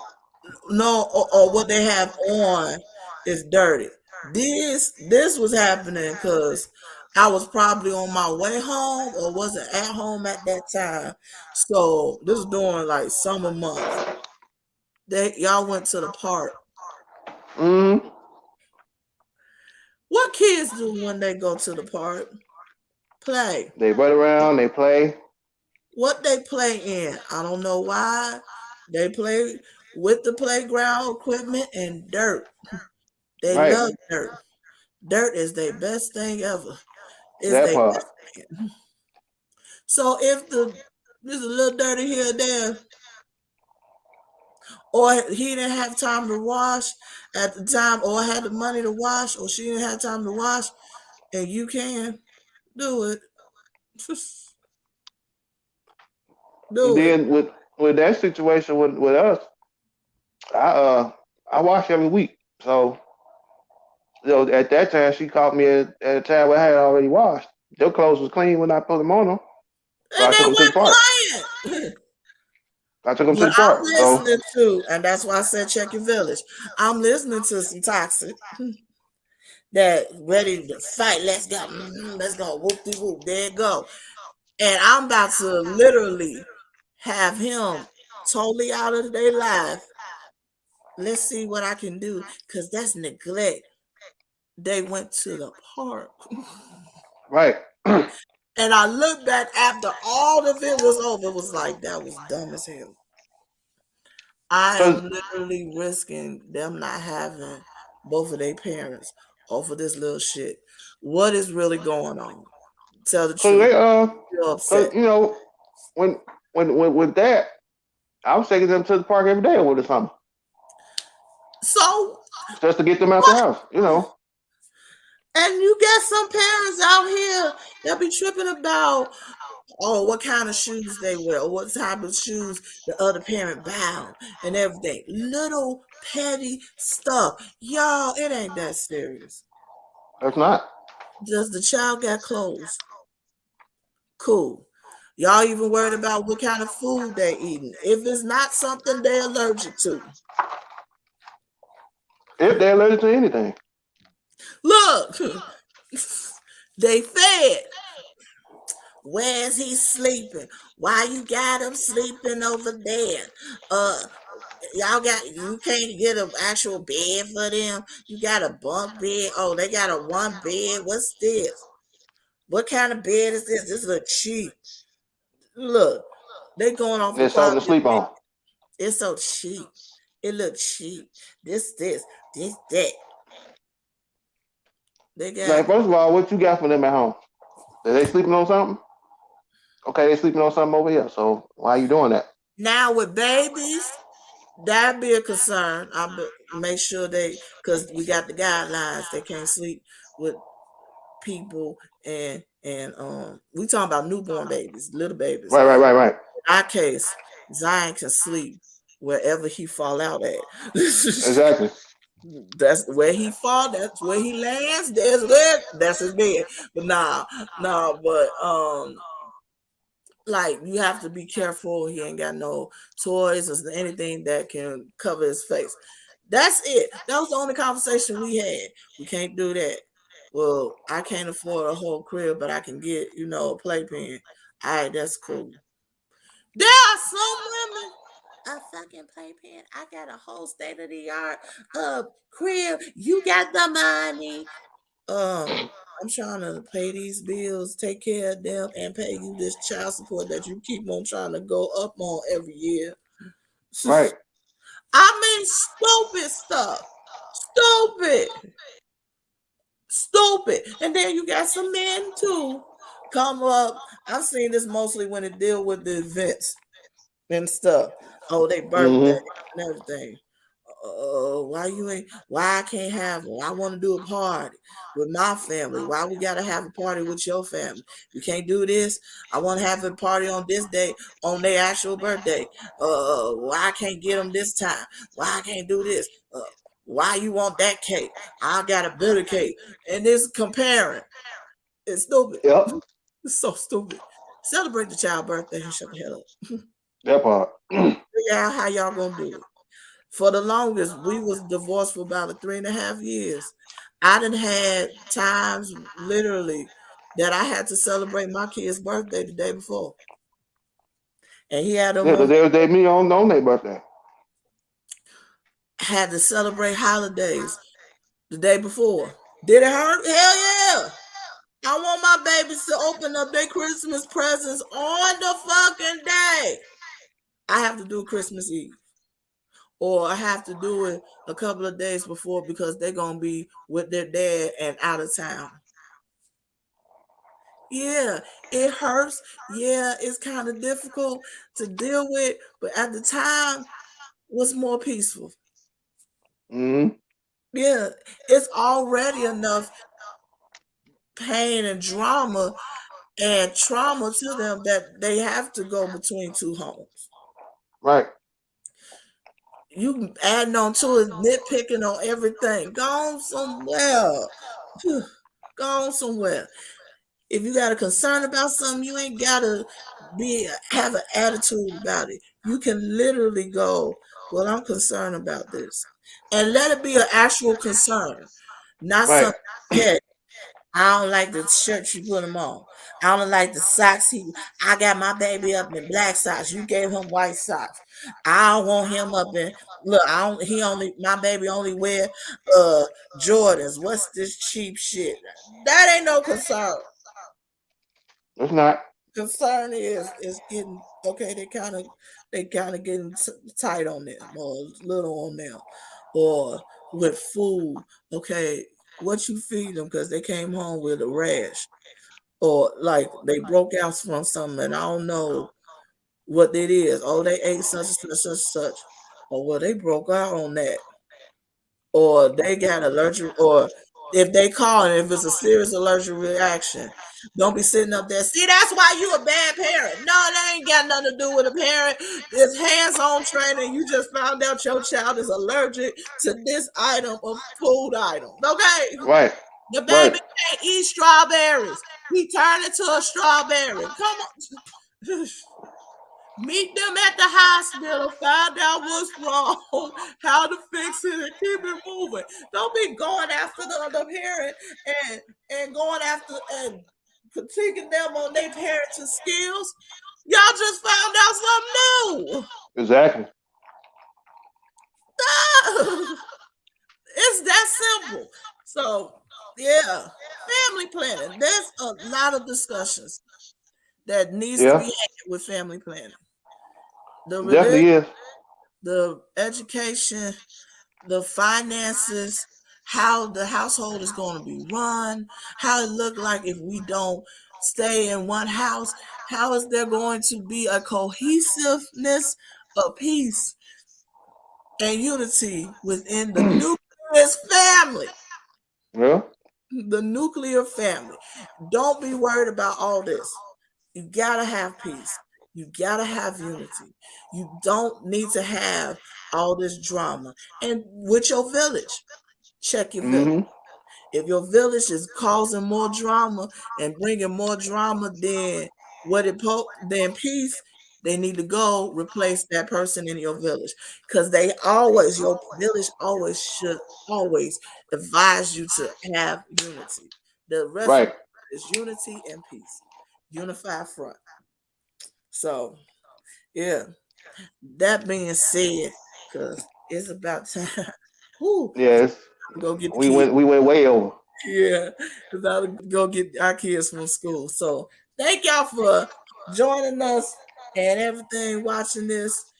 no, or what they have on is dirty. This was happening because I was probably on my way home or wasn't at home at that time. So this was during like summer months. Y'all went to the park. Mm-hmm. What kids do when they go to the park? Play. They run around, they play. What they play in? I don't know why. They play with the playground equipment and dirt. They Right. love dirt. Dirt is their best thing ever. Is That their part. best thing. So if there's a little dirty here or there, or he didn't have time to wash at the time, or had the money to wash, or she didn't have time to wash, and you can do it. And Do it. then with that situation with us, I wash every week. So at that time she caught me at a time where I had already washed. Their clothes was clean when I put them on them. So And I they took them to the park. went playing. I took them to But the I'm park. So listening to, and that's why I said check your village. I'm listening to some toxic that ready to fight. Let's go. Let's go. Whoop de whoop. There you go. And I'm about to literally have him totally out of their life. Let's see what I can do. Because that's neglect. They went to the park. right. And I looked back after all the event was over. It was like, that was dumb as hell. I Cause, am literally risking them not having both of their parents over this little shit. What is really going on? Tell the cause truth. they You're cause upset. when with that, I was taking them to the park every day over the summer So just to get them out the what? house. And you get some parents out here that be tripping about, oh, what kind of shoes they wear, or what type of shoes the other parent bound, and everything. Little petty stuff. Y'all, it ain't that serious. That's not. Just the child got clothes. Cool. Y'all even worried about what kind of food they eating. If it's not something they're allergic to. If they're allergic to anything. Look, they fed. Where's he sleeping? Why you got him sleeping over there? You can't get an actual bed for them. You got a bunk bed. Oh, they got a one bed. What's this? What kind of bed is this? This look cheap. Look, they going off the There's something to quality. sleep on. It's so cheap. It look cheap. This, that. They Like, got first of all, what you got for them at home? Are they sleeping on something? Okay, they sleeping on something over here. So why are you doing that? now with babies. That'd be a concern. Make sure because we got the guidelines. They can't sleep with people, and we talking about newborn babies, little babies. Right. In our case, Zion can sleep wherever he fall out at. Exactly. That's where he fall. That's where he lands. That's his bed. But like you have to be careful. He ain't got no toys or anything that can cover his face. That's it. That was the only conversation we had. We can't do that. Well, I can't afford a whole crib, but I can get, a playpen. All right, that's cool. There are some women a fucking playpen. I got a whole state of the art crib. You got the money. I'm trying to pay these bills, take care of them, and pay you this child support that you keep on trying to go up on every year. Right. I mean, stupid stuff. Stupid. And then you got some men too come up. I've seen this mostly when it deal with the events and stuff. Oh, they birthday Mm-hmm. and everything. Why I can't have one? I want to do a party with my family. Why we gotta have a party with your family? You can't do this. I want to have a party on this day, on their actual birthday. Why I can't get them this time? Why I can't do this? Why you want that cake? I got a better cake. And this comparing. It's stupid. Yep. It's so stupid. Celebrate the child birthday and shut the hell up. That part. Figure out how y'all gonna do it. For the longest, we was divorced for about 3.5 years. I done had times literally that I had to celebrate my kid's birthday the day before. And he had a Yeah, because moment they me on their birthday. had to celebrate holidays the day before. Did it hurt? Hell yeah. I want my babies to open up their Christmas presents on the fucking day. I have to do Christmas Eve. Or I have to do it a couple of days before because they're going to be with their dad and out of town. Yeah, it hurts. Yeah, it's kind of difficult to deal with, but at the time, was more peaceful. Mm-hmm. Yeah, it's already enough pain and drama and trauma to them that they have to go between two homes. Right. You adding on to it, nitpicking on everything. Go on somewhere. Go on somewhere. If you got a concern about something, you ain't gotta have an attitude about it. You can literally go, well, I'm concerned about this. And let it be an actual concern, not Right. something, yeah, I don't like the shirt you put him on. I don't like the socks. I got my baby up in black socks. You gave him white socks. I don't want him up in look. My baby only wear Jordans. What's this cheap shit? That ain't no concern. It's not. Concern is getting okay. They kind of getting tight on them or little on them, or with food. Okay, what you feed them because they came home with a rash or like they broke out from something and I don't know what it is. Oh, they ate such and such, such and such. Or well, they broke out on that. Or they got allergic, or if they call and if it's a serious allergic reaction, don't be sitting up there. See, that's why you a bad parent. No, that ain't got nothing to do with a parent. It's hands-on training. You just found out your child is allergic to this item of food item. Okay. Right. The Right. baby can't eat strawberries. He turned into a strawberry. Come on. Meet them at the hospital, find out what's wrong, how to fix it, and keep it moving. Don't be going after the other parent and going after and critiquing them on their parenting skills. Y'all just found out something new. Exactly. It's that simple. So, yeah, family planning. There's a lot of discussions that needs to Yeah. be had with family planning. The Definitely religion, is. the education, the finances, how the household is going to be run, how it look like if we don't stay in one house, how is there going to be a cohesiveness of peace and unity within the nuclear family. Yeah. The nuclear family. Don't be worried about all this. You gotta have peace. You gotta have unity. You don't need to have all this drama. And with your village, check your village. Mm-hmm. If your village is causing more drama and bringing more drama than than peace, they need to go replace that person in your village because your village always should always advise you to have unity. The rest of Right. it is unity and peace, unified front. So, yeah. That being said, because it's about time. Whew, Yes, go get the we kids. went way over. Yeah, because I would go get our kids from school. So thank y'all for joining us and everything, watching this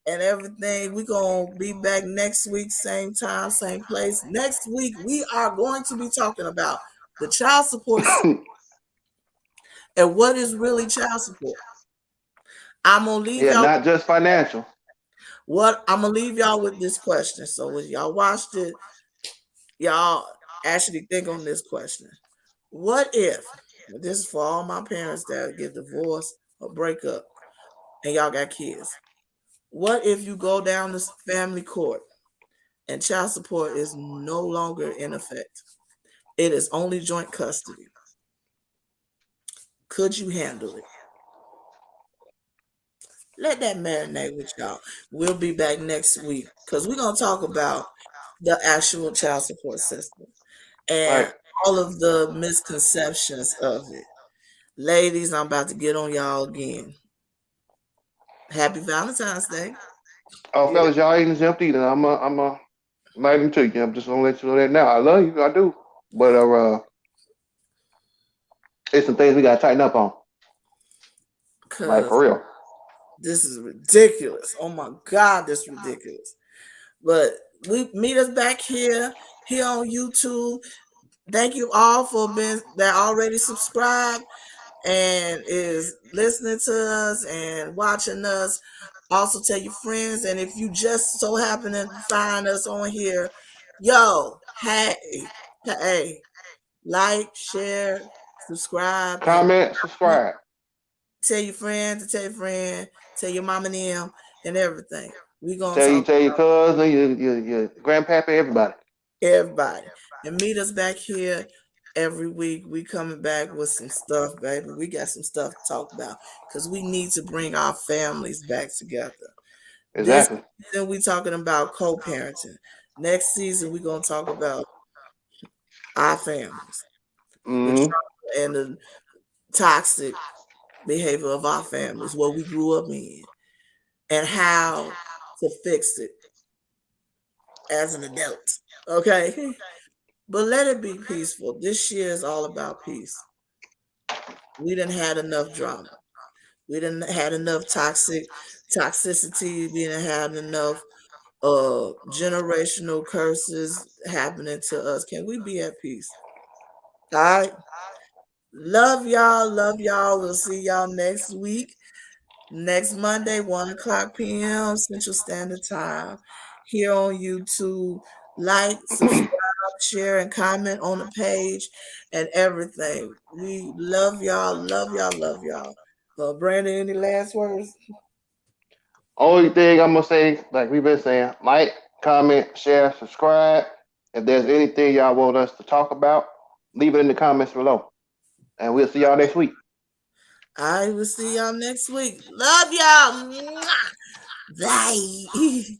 and everything. We're going to be back next week, same time, same place. Next week, we are going to be talking about the child support and what is really child support. I'm going to leave Yeah, y'all. not just financial. I'm going to leave y'all with this question. So when y'all watched it, y'all actually think on this question. What if, this is for all my parents that get divorced or break up and y'all got kids. What if you go down to family court and child support is no longer in effect? It is only joint custody. Could you handle it? Let that marinate with y'all. We'll be back next week because we're going to talk about the actual child support system and Right. all of the misconceptions of it. Ladies, I'm about to get on y'all again. Happy Valentine's Day. Oh, Yeah. fellas, y'all ain't exempt either. I'm a light them to you. I'm just gonna let you know that now. I love you, I do. But it's some things we gotta tighten up on. Like Because for real. this is ridiculous. Oh my God, this is ridiculous. But we meet us back here on YouTube. Thank you all for being that already subscribed and is listening to us and watching us. Also tell your friends, and if you just so happen to find us on here, yo, hey, like, share, subscribe, and Comment, subscribe. tell your friend to tell your friend, tell your mom and them, and everything. We gonna Tell talk your cousin, your grandpappy, everybody. everybody and meet us back here every week. We coming back with some stuff, baby. We got some stuff to talk about because we need to bring our families back together. Exactly. This season we talking about co-parenting. Next season we gonna talk about our families, the Mm-hmm. trauma and the toxic behavior of our families, what we grew up in, and how to fix it as an adult. Okay. But let it be peaceful. This year is all about peace. We didn't had enough drama. We didn't had enough toxicity. We didn't had enough generational curses happening to us. Can we be at peace? All right. Love y'all. Love y'all. We'll see y'all next week. Next Monday, 1:00 p.m. Central Standard Time. Here on YouTube. Like, subscribe, share, and comment on the page and everything. We love y'all. Love y'all. Love y'all. Brandon, any last words? Only thing I'm gonna say, like we've been saying, like, comment, share, subscribe. If there's anything y'all want us to talk about, leave it in the comments below. And we'll see y'all next week. I will see y'all next week. Love y'all. Mwah. Bye.